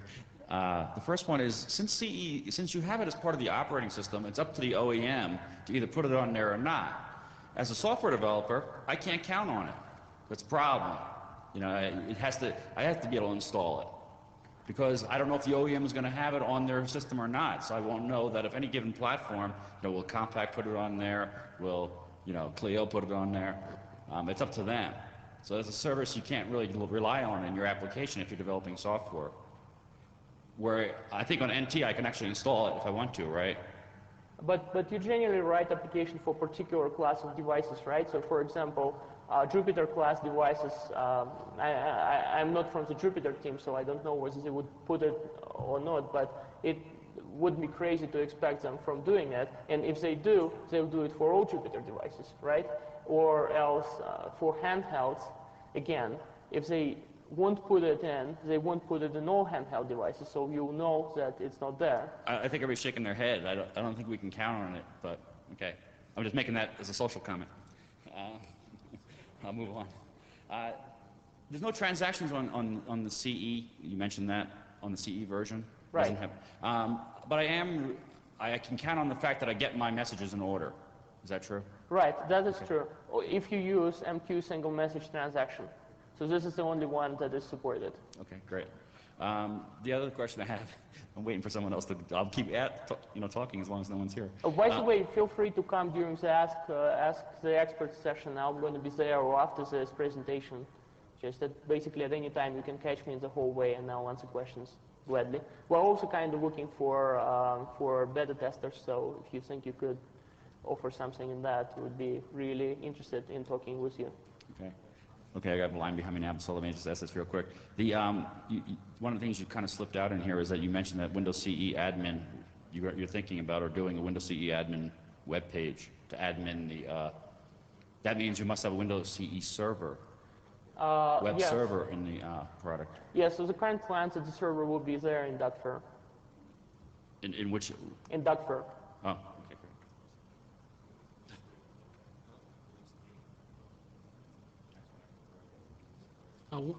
The first one is, since you have it as part of the operating system, it's up to the OEM to either put it on there or not. As a software developer, I can't count on it. That's a problem. You know, I have to be able to install it, because I don't know if the OEM is going to have it on their system or not. So I won't know that if any given platform, you know, will Compaq put it on there, will, you know, Clio put it on there. It's up to them. So as a service, you can't really rely on in your application if you're developing software. Where I think on NT I can actually install it if I want to, right? But you generally write application for particular class of devices, right? So for example, Jupyter class devices, I'm not from the Jupyter team, so I don't know whether they would put it or not, but it would be crazy to expect them from doing it. And if they do, they'll do it for all Jupyter devices, right? Or else for handhelds, again, if they won't put it in, they won't put it in all handheld devices, so you'll know that it's not there. I think everybody's shaking their head. I don't think we can count on it, but okay. I'm just making that as a social comment. I'll move on. There's no transactions on the CE. You mentioned that on the CE version. Right. But I can count on the fact that I get my messages in order. Is that true? Right, that is true. If you use MQ single message transaction. So this is the only one that is supported. Okay, great. The other question I have, I'm waiting for someone else to. I'll keep talking as long as no one's here. By the way, feel free to come during the Ask the Expert session. I'm going to be there, or after this presentation. Just that basically at any time you can catch me in the hallway and I'll answer questions gladly. We're also kind of looking for beta testers, so if you think you could offer something in that, would be really interested in talking with you. Okay. Okay, I got the line behind me now, so let me just ask this real quick. One of the things you kind of slipped out in here is that you mentioned that Windows CE admin, you're thinking about or doing a Windows CE admin web page to admin the, that means you must have a Windows CE server, web yes. server in the product. Yes, so the current plans of the server will be there in DAG-FUR. In which? In DAG-FUR. Oh, okay, great.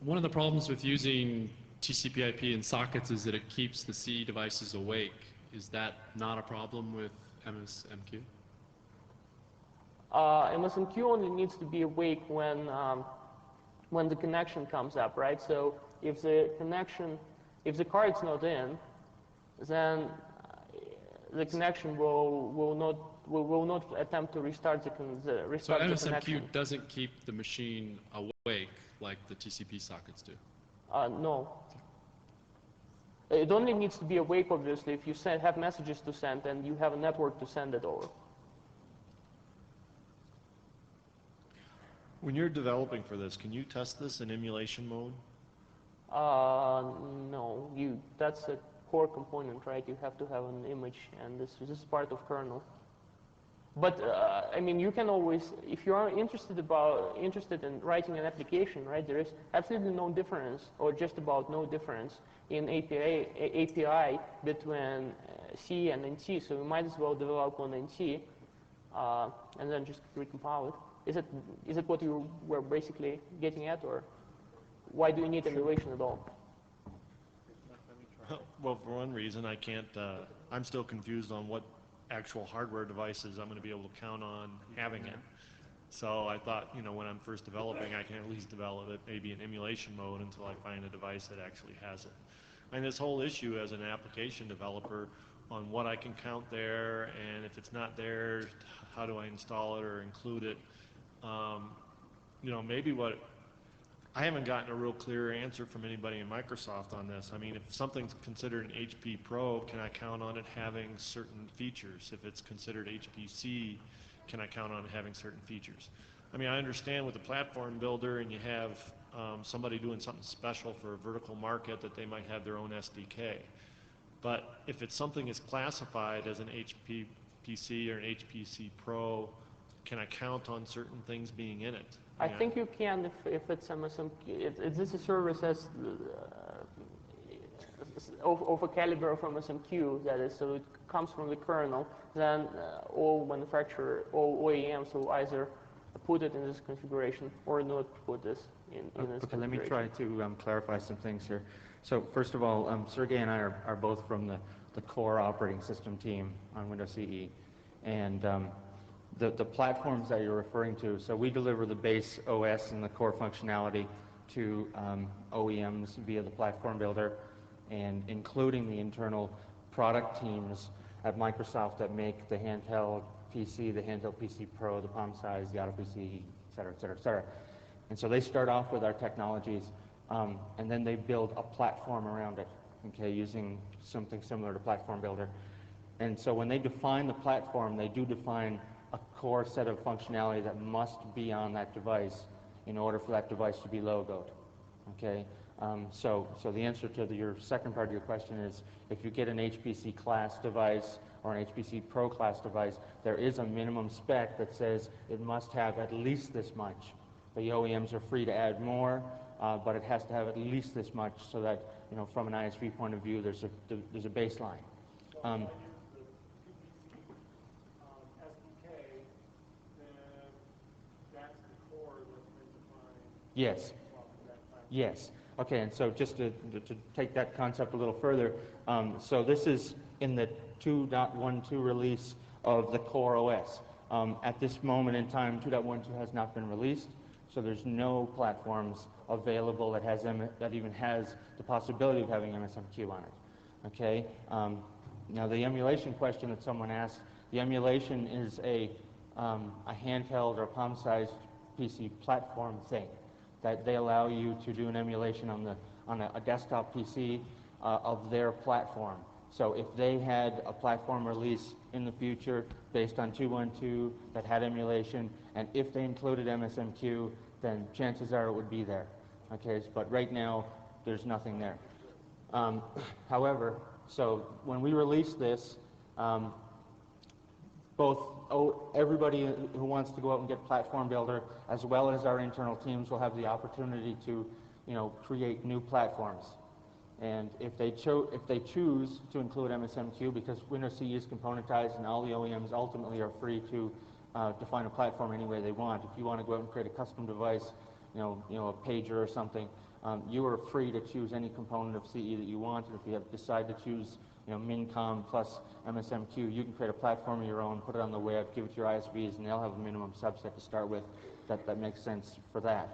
One of the problems with using TCP/IP in sockets is that it keeps the CE devices awake. Is that not a problem with MSMQ? MSMQ only needs to be awake when the connection comes up, right? So if the card's not in, then the connection will not attempt to restart the connection. So MSMQ doesn't keep the machine awake like the TCP sockets do? No. It only needs to be awake, obviously, if you have messages to send and you have a network to send it over. When you're developing for this, can you test this in emulation mode? No, that's a core component, right? You have to have an image, and this is part of kernel. But I mean, you can always, if you are interested in writing an application, right? There is absolutely no difference, or just about no difference, in API between C and NT. So you might as well develop on NT and then just recompile it. Is it what you were basically getting at, or why do you need emulation at all? Well, for one reason, I can't. I'm still confused on what actual hardware devices I'm going to be able to count on having it. So I thought, when I'm first developing, I can at least develop it maybe in emulation mode until I find a device that actually has it. And this whole issue as an application developer on what I can count there, and if it's not there, how do I install it or include it? Maybe I haven't gotten a real clear answer from anybody in Microsoft on this. I mean, if something's considered an HP Pro, can I count on it having certain features? If it's considered HPC, can I count on it having certain features? I mean, I understand with the platform builder and you have somebody doing something special for a vertical market that they might have their own SDK. But if it's something that's classified as an HPC or an HPC Pro, can I count on certain things being in it? I think you can if it's MSM. If this is a service as of a caliber of MSMQ, that is, so it comes from the kernel, then all manufacturer, all OEMs will either put it in this configuration or not put this in this Okay, configuration. let me try to clarify some things here. So first of all, Sergey and I are both from the core operating system team on Windows CE. And the platforms that you're referring to, so we deliver the base OS and the core functionality to OEMs via the platform builder, and including the internal product teams at Microsoft that make the handheld PC, the handheld PC Pro, the palm size, the Auto PC, et cetera, et cetera, et cetera. And so they start off with our technologies, and then they build a platform around it, okay, using something similar to Platform Builder. And so when they define the platform, they do define a core set of functionality that must be on that device in order for that device to be logoed, okay? So the answer to your second part of your question is, if you get an HPC class device or an HPC Pro class device, there is a minimum spec that says it must have at least this much. The OEMs are free to add more, but it has to have at least this much so that, from an ISV point of view, there's a baseline. Yes. Yes. Okay, and so just to take that concept a little further, so this is in the 2.12 release of the core OS. At this moment in time, 2.12 has not been released, so there's no platforms available that even has the possibility of having MSMQ on it. Okay. Now the emulation question that someone asked, the emulation is a handheld or palm-sized PC platform thing that they allow you to do an emulation on a desktop PC of their platform. So if they had a platform release in the future based on 2.12 that had emulation, and if they included MSMQ, then chances are it would be there. Okay, but right now there's nothing there. However, so when we release this, everybody who wants to go out and get Platform Builder, as well as our internal teams, will have the opportunity to, create new platforms. And if they choose to include MSMQ, because Windows CE is componentized and all the OEMs ultimately are free to define a platform any way they want. If you want to go out and create a custom device, a pager or something, you are free to choose any component of CE that you want. And if you decide to choose Mincom plus MSMQ, you can create a platform of your own, put it on the web, give it to your ISVs, and they'll have a minimum subset to start with that makes sense for that.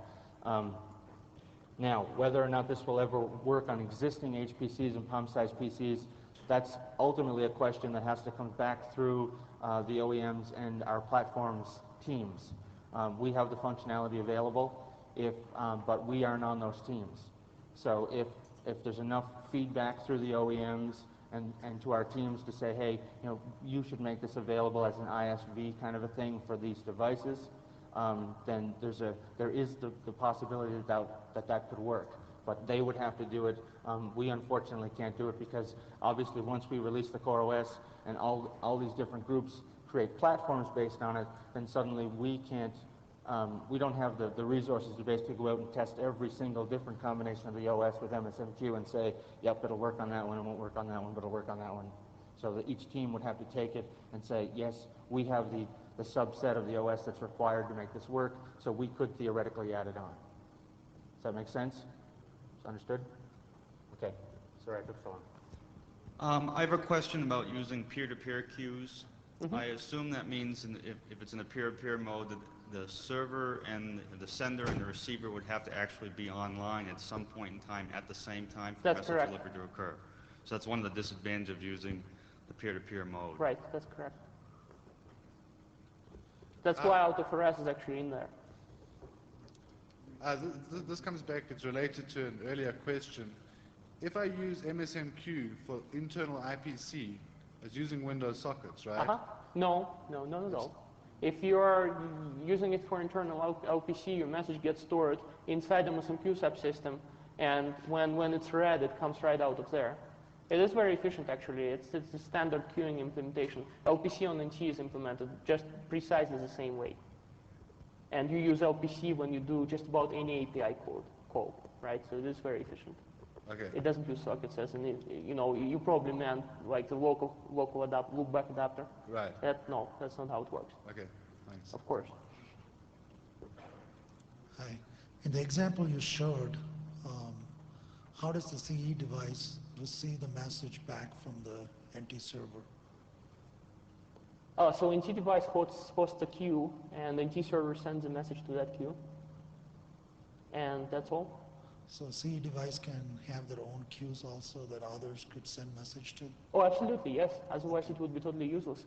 Now, whether or not this will ever work on existing HPCs and palm-sized PCs, that's ultimately a question that has to come back through the OEMs and our platforms teams. We have the functionality available, but we aren't on those teams. So if there's enough feedback through the OEMs and to our teams to say, hey, you should make this available as an ISV kind of a thing for these devices, then there is the possibility that could work. But they would have to do it. We unfortunately can't do it because obviously once we release the Core OS and all these different groups create platforms based on it, then suddenly we can't, we don't have the resources to basically go out and test every single different combination of the OS with MSMQ and say, yep, it'll work on that one, it won't work on that one, but it'll work on that one. So that each team would have to take it and say, yes, we have the subset of the OS that's required to make this work, so we could theoretically add it on. Does that make sense? Understood? Okay. Sorry, I took so long. I have a question about using peer-to-peer queues. Mm-hmm. I assume that means if it's in a peer-to-peer mode, that the server and the sender and the receiver would have to actually be online at some point in time at the same time for That's message correct. delivery to occur. So that's one of the disadvantages of using the peer-to-peer mode. Right, that's correct. That's why out-of-arrest is actually in there. This comes back, it's related to an earlier question. If I use MSMQ for internal IPC, it's using Windows sockets, right? No, not at all. If you're using it for internal LPC, your message gets stored inside the MSMQ subsystem, and when it's read, it comes right out of there. It is very efficient, actually. It's a standard queuing implementation. LPC on NT is implemented just precisely the same way. And you use LPC when you do just about any API call, right? So it is very efficient. Okay. It doesn't use sockets as an, you probably meant like the local loopback adapter. Right. No, that's not how it works. Okay, thanks. Of course. Hi. In the example you showed, how does the CE device receive the message back from the NT server? So NT device hosts a queue, and the NT server sends a message to that queue. And that's all. So CE device can have their own queues also that others could send message to? Oh, absolutely, yes. Otherwise, it would be totally useless.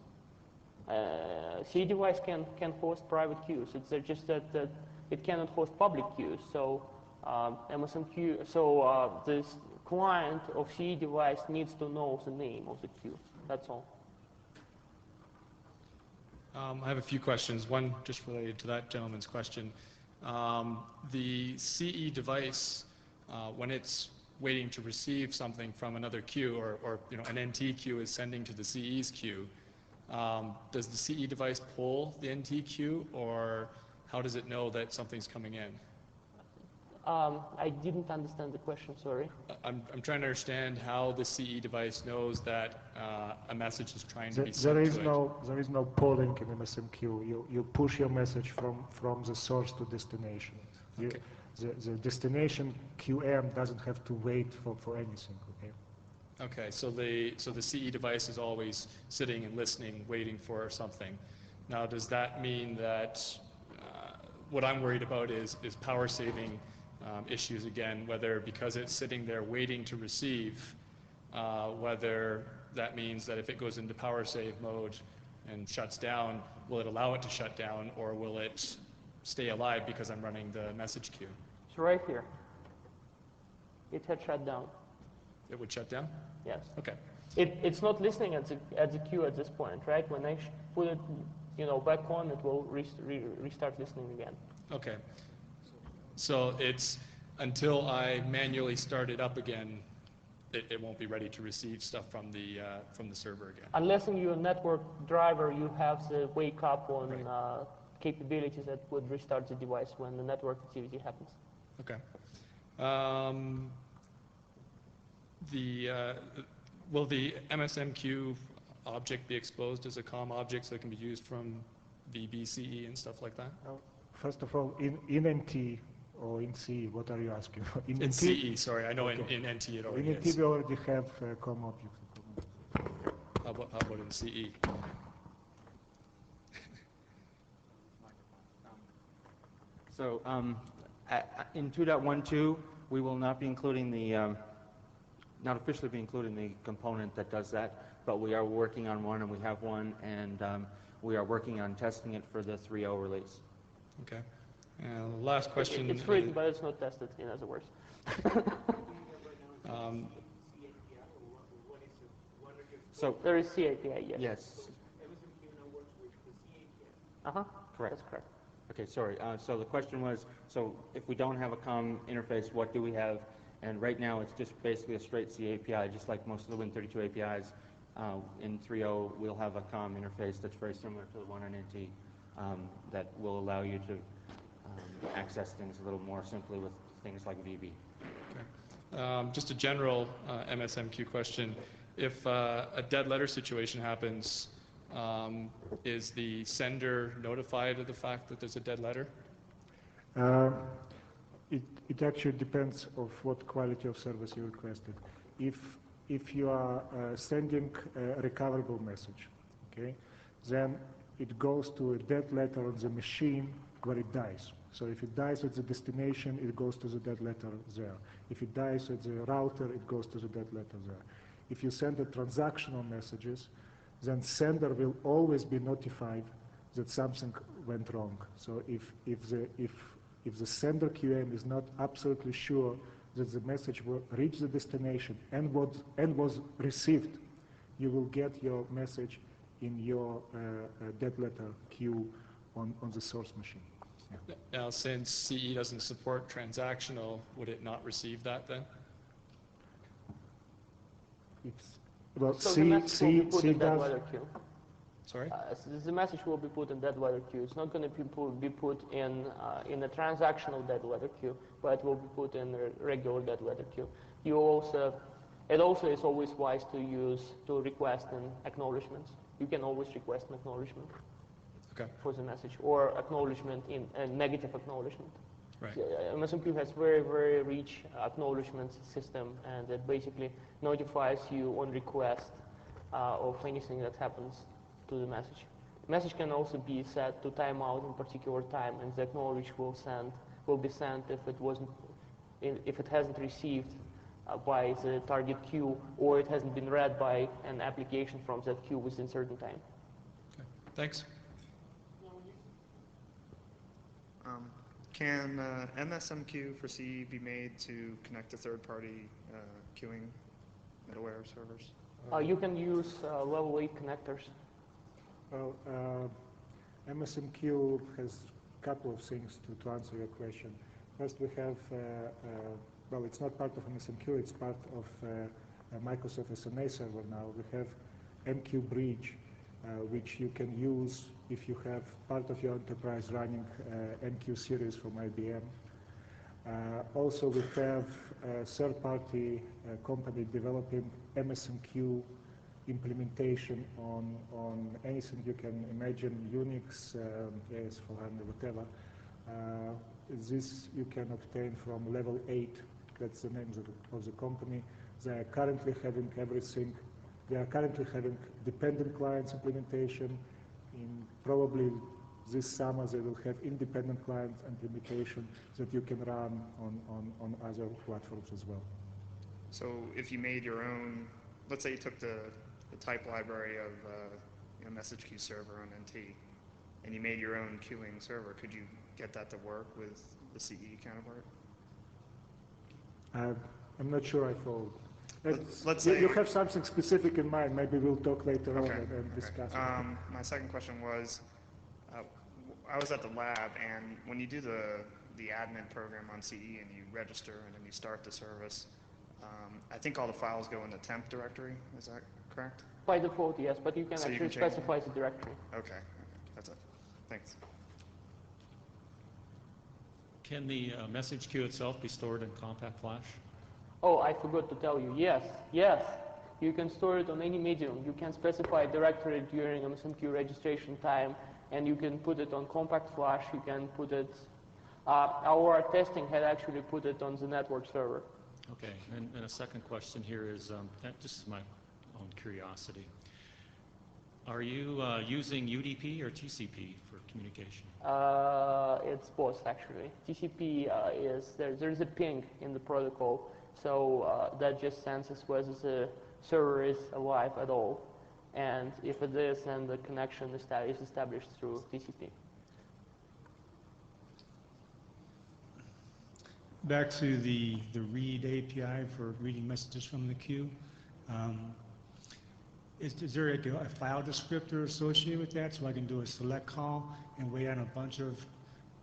CE device can host private queues. It's just that it cannot host public queues. So MSMQ, this client of CE device needs to know the name of the queue. That's all. I have a few questions. One just related to that gentleman's question. The CE device, when it's waiting to receive something from another queue, or an NT queue is sending to the CE's queue, does the CE device pull the NT queue, or how does it know that something's coming in? I didn't understand the question, sorry. I'm trying to understand how the CE device knows that a message is trying to be sent to it. There is no polling in MSMQ. You push your message from the source to destination. Okay. The destination QM doesn't have to wait for anything. Okay. Okay, so the CE device is always sitting and listening, waiting for something. Now, does that mean that what I'm worried about is power saving issues again, whether because it's sitting there waiting to receive, whether that means that if it goes into power save mode and shuts down, will it allow it to shut down, or will it stay alive because I'm running the message queue? It's right here. It had shut down. It would shut down? Yes. Okay. It's not listening at the queue at this point, right? When I put it, back on, it will restart listening again. Okay. So it's until I manually start it up again, it won't be ready to receive stuff from the server again. Unless in your network driver you have the wake up on capabilities that would restart the device when the network activity happens. Okay. Will the MSMQ object be exposed as a COM object so it can be used from VBCE and stuff like that? First of all, in NT or in CE, what are you asking? In CE, sorry. I know okay. in NT it already is. In NT we already have COM objects. How about in CE? So in 2.12, we will not be including not officially be including the component that does that, but we are working on one, and we have one, and we are working on testing it for the 3.0 release. Okay. Last question. It's written, but it's not tested, in other words. So there is CAPI, yes. Yes. Uh-huh. Correct. That's correct. Okay, sorry. So the question was, so if we don't have a COM interface, what do we have? And right now, it's just basically a straight C API, just like most of the Win32 APIs. In 3.0, we'll have a COM interface that's very similar to the one on NT that will allow you to access things a little more simply with things like VB. Okay. Just a general MSMQ question. If a dead letter situation happens, is the sender notified of the fact that there's a dead letter? It actually depends of what quality of service you requested. If you are sending a recoverable message, okay, then it goes to a dead letter on the machine where it dies. So if it dies at the destination, it goes to the dead letter there. If it dies at the router, it goes to the dead letter there. If you send the transactional messages, then sender will always be notified that something went wrong. So if the sender QM is not absolutely sure that the message will reach the destination and was received, you will get your message in your dead letter queue on the source machine. Yeah. Now, since CE doesn't support transactional, would it not receive that then? Well, So the message will be put in dead does. letter queue. Sorry? So the message will be put in dead letter queue. It's not going to be put in a transactional dead letter queue, but it will be put in a regular dead letter queue. It also is always wise to request an acknowledgement. You can always request an acknowledgement for the message, or acknowledgement in a negative acknowledgement. Right. MSMQ has very, very rich acknowledgement system, and it basically notifies you on request of anything that happens to the message. The message can also be set to timeout in particular time, and the acknowledge will be sent if it hasn't received by the target queue, or it hasn't been read by an application from that queue within certain time. Okay. Thanks. Can MSMQ for CE be made to connect to third-party queuing middleware servers? You can use level 8 connectors. Well, MSMQ has a couple of things to answer your question. First, we have, well, it's not part of MSMQ, it's part of Microsoft SMA server now. We have MQ Bridge, which you can use if you have part of your enterprise running MQ series from IBM. Also, we have a third-party company developing MSMQ implementation on anything you can imagine, Unix, AS400, whatever. This you can obtain from level 8, that's the name of the company. They are currently having everything. They are currently having dependent clients implementation. In probably this summer, they will have independent client implementation that you can run on other platforms as well. So if you made your own, let's say you took the type library of message queue server on NT, and you made your own queuing server, could you get that to work with the CE counterpart? I'm not sure I followed. Let's say you have something specific in mind. Maybe we'll talk later on and discuss it. My second question was, I was at the lab, and when you do the admin program on CE and you register and then you start the service, I think all the files go in the temp directory. Is that correct? By default, yes, but you can So you actually can change specify the directory. Okay, that's it. Thanks. Can the message queue itself be stored in compact flash? Oh, I forgot to tell you. Yes. You can store it on any medium. You can specify a directory during MSMQ registration time, and you can put it on compact flash. You can put it. Our testing had actually put it on the network server. Okay, and a second question here is, just my own curiosity. Are you using UDP or TCP for communication? It's both, actually. TCP there's a ping in the protocol, so that just senses whether the server is alive at all. And if it is, then the connection is established through TCP. Back to the read API for reading messages from the queue. Is there a file descriptor associated with that, so I can do a select call and wait on a bunch of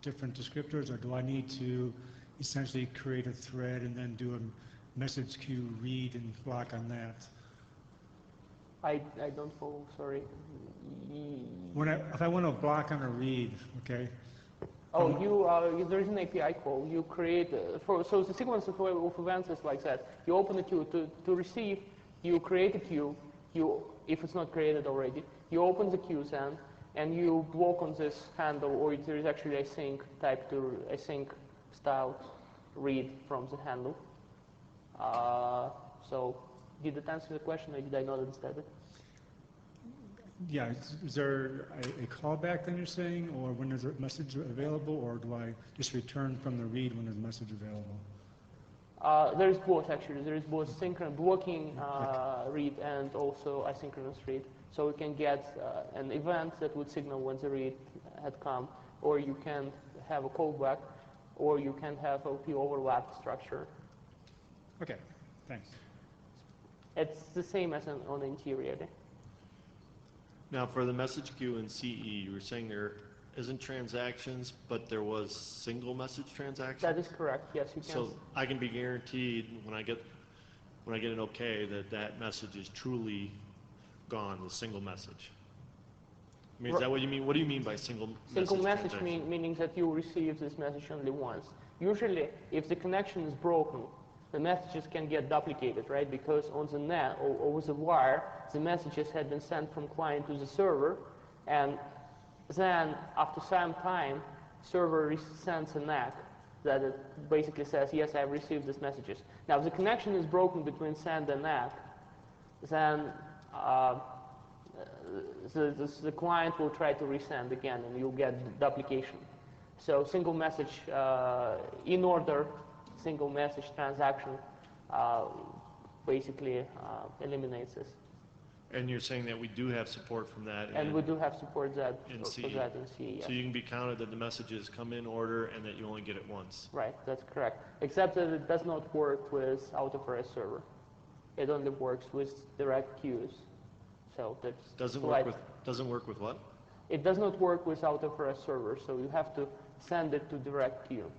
different descriptors, or do I need to essentially create a thread and then do a message queue read and block on that? I don't follow, sorry. If I want to block on a read, okay? Oh, there is an API call. You create, so the sequence of events is like that. You open a queue to receive, you create a queue, if it's not created already, you open the queue then, and you block on this handle, or there is actually async type to async style read from the handle. So did it answer the question, or did I not understand it? Yeah, is there a callback then you're saying, or when there's a message available, or do I just return from the read when there's a message available? There is both actually. There is both synchronous blocking read and also asynchronous read. So we can get an event that would signal when the read had come, or you can have a callback, or you can have LP overlap structure. Okay, thanks. It's the same as on NT really. Now, for the message queue in CE, you were saying there isn't transactions, but there was single message transactions? That is correct, yes, you can. So I can be guaranteed when I get an okay that message is truly gone, the single message. I mean, is that what you mean? What do you mean by single message meaning that you receive this message only once. Usually, if the connection is broken, the messages can get duplicated, right? Because on the net or over the wire, the messages had been sent from client to the server, and then after some time, server sends a NAC that it basically says, yes, I've received these messages. Now, if the connection is broken between send and NAC, then the client will try to resend again, and you'll get duplication. So single message in order, single message transaction basically eliminates this. And you're saying that we do have support from that? And we do have support that in CE. for that in CE, yes. So you can be counted that the messages come in order and that you only get it once? Right, that's correct. Except that it does not work with out-of-arrest server. It only works with direct queues. So that's doesn't work with what? It does not work with out-of-arrest server, so you have to send it to direct queue,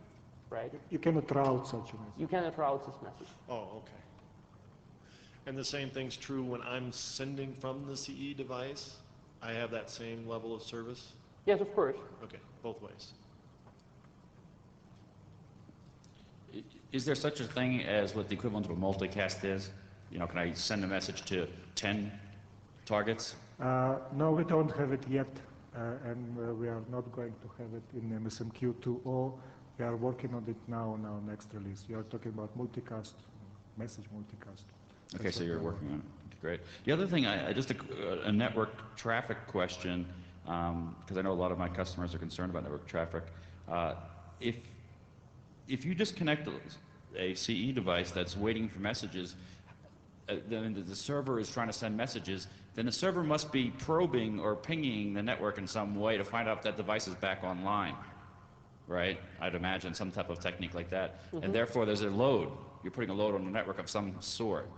right? You cannot route such a message. You cannot route this message. Oh, okay. And the same thing's true when I'm sending from the CE device? I have that same level of service? Yes, of course. Okay, both ways. Is there such a thing as what the equivalent of a multicast is? You know, can I send a message to 10 targets? No, we don't have it yet, and we are not going to have it in MSMQ 2.0. We are working on it now on our next release. You are talking about multicast, message multicast. Okay, so you're working on it. Great. The other thing, just a network traffic question, because I know a lot of my customers are concerned about network traffic. If you disconnect a CE device that's waiting for messages, then the server is trying to send messages, then the server must be probing or pinging the network in some way to find out if that device is back online, right? I'd imagine some type of technique like that. Mm-hmm. And therefore, there's a load. You're putting a load on the network of some sort.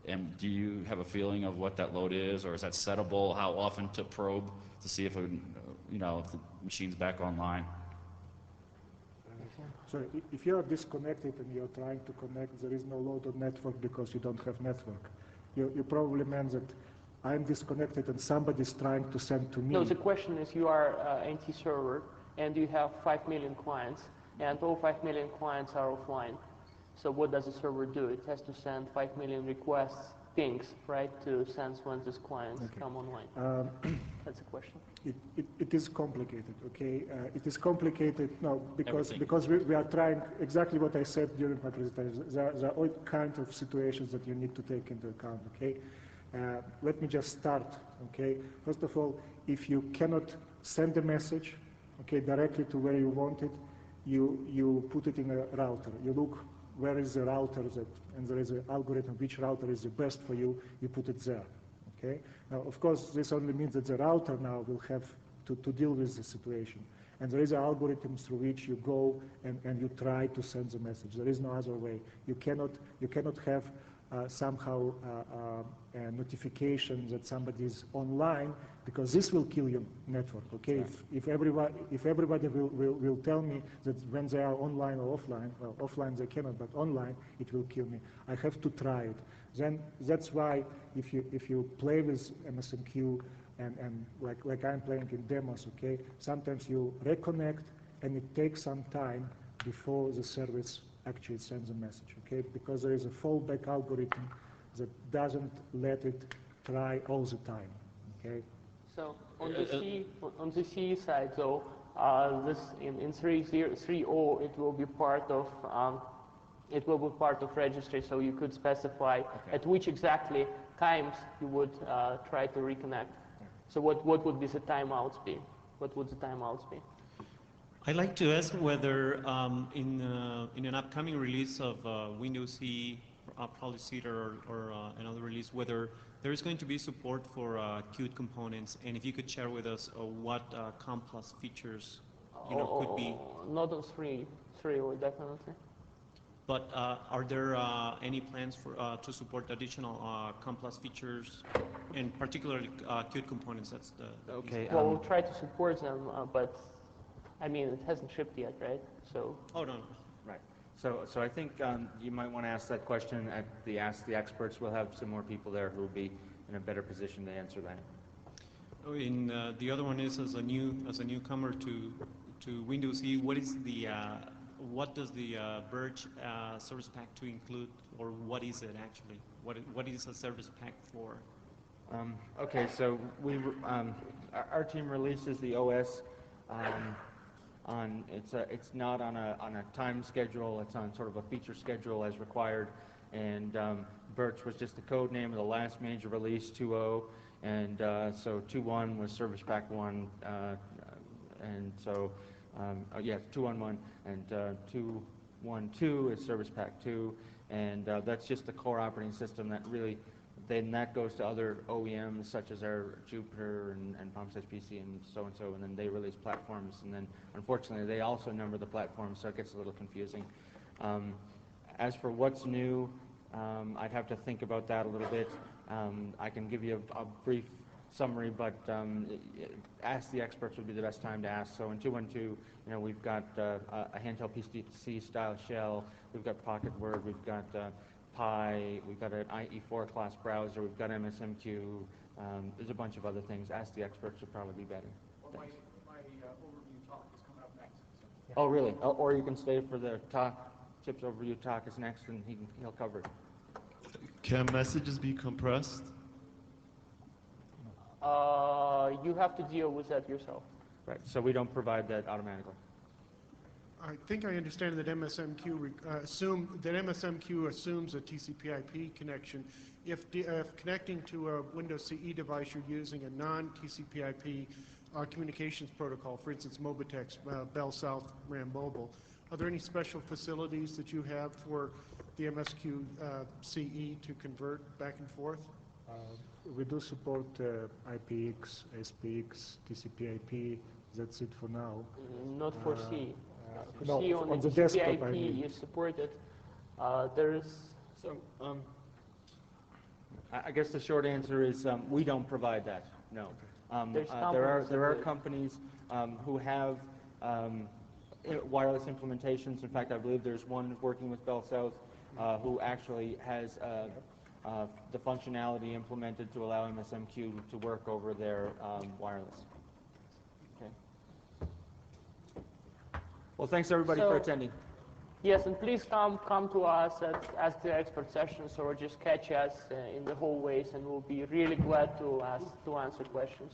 And do you have a feeling of what that load is, or is that settable? How often to probe to see if, if the machine's back online? So if you are disconnected and you're trying to connect, there is no load on network because you don't have network. You probably meant that I'm disconnected and somebody's trying to send to me. No, the question is you are NT server and you have 5 million clients, and all 5 million clients are offline. So what does the server do? It has to send 5 million requests, pings, right, to sense when these clients come online. That's the question. It is complicated, okay? It is complicated now because we are trying exactly what I said during my presentation. There are all kinds of situations that you need to take into account, okay? Let me just start, okay? First of all, if you cannot send a message, okay, directly to where you want it, you put it in a router. You look where is the router and there is an algorithm which router is the best for you, you put it there, okay? Now, of course, this only means that the router now will have to deal with the situation. And there is an algorithm through which you go and you try to send the message. There is no other way. You cannot have somehow a notification that somebody is online, because this will kill your network, okay? Right. If everybody will tell me that when they are online or offline, well, offline they cannot, but online, it will kill me. I have to try it. Then that's why if you play with MSMQ and like I'm playing in demos, okay, sometimes you reconnect and it takes some time before the service actually sends a message, okay? Because there is a fallback algorithm that doesn't let it try all the time, okay? So on the C side, though, this in 3.0 it will be part of registry. So you could specify at which exactly times you would try to reconnect. So what would be the timeouts be? What would the timeouts be? I'd like to ask whether in an upcoming release of Windows CE, probably CEDar or another release, whether there is going to be support for Qt components, and if you could share with us what COM+ features could be. Not on 3.0 definitely. But are there any plans for to support additional COM+ features, and particularly Qt components? That's the Okay. Well, we'll try to support them, but I mean, it hasn't shipped yet, right? So. Oh, no. Right. So I think you might want to ask that question at the Ask the Experts. We'll have some more people there who will be in a better position to answer that. Oh, in the other one is as a newcomer to Windows CE, what does the Birch Service Pack 2 include, or what is it actually? What is a Service Pack for? Okay, so our team releases the OS it's not on a time schedule. It's on sort of a feature schedule as required. And Birch was just the code name of the last major release, 2.0, and so 2.1 was Service Pack 1, and so 2.1.1, and 2.1.2 is Service Pack 2, and that's just the core operating system that really. Then that goes to other OEMs such as our Jupiter and PalmSage PC and so, and then they release platforms, and then unfortunately they also number the platforms, so it gets a little confusing. As for what's new, I'd have to think about that a little bit. I can give you a brief summary, but Ask the Experts would be the best time to ask. So in 2.1.2, we've got a handheld PC style shell, we've got Pocket Word, we've got Pi, we've got an IE4 class browser, we've got MSMQ, there's a bunch of other things. Ask the Experts would probably be better. Well, my overview talk is coming up next. So. Oh, really? Or you can stay for the talk. Chip's overview talk is next, and he'll cover it. Can messages be compressed? You have to deal with that yourself. Right, so we don't provide that automatically. I think I understand that MSMQ assumes a TCP/IP connection. If connecting to a Windows CE device, you're using a non-TCP/IP communications protocol, for instance, Mobitex, Bell South RAM Mobile. Are there any special facilities that you have for the MSQ CE to convert back and forth? We do support IPX, SPX, TCP/IP. That's it for now. Not for C. For no, C on the the desktop, TCP/IP I mean. is supported. There is. So I guess the short answer is we don't provide that. No. There are companies who have wireless implementations. In fact, I believe there's one working with Bell South who actually has the functionality implemented to allow MSMQ to work over their wireless. Okay. Well, thanks everybody for attending. Yes, and please come to us at Ask the Expert sessions, or just catch us in the hallways, and we'll be really glad to answer questions.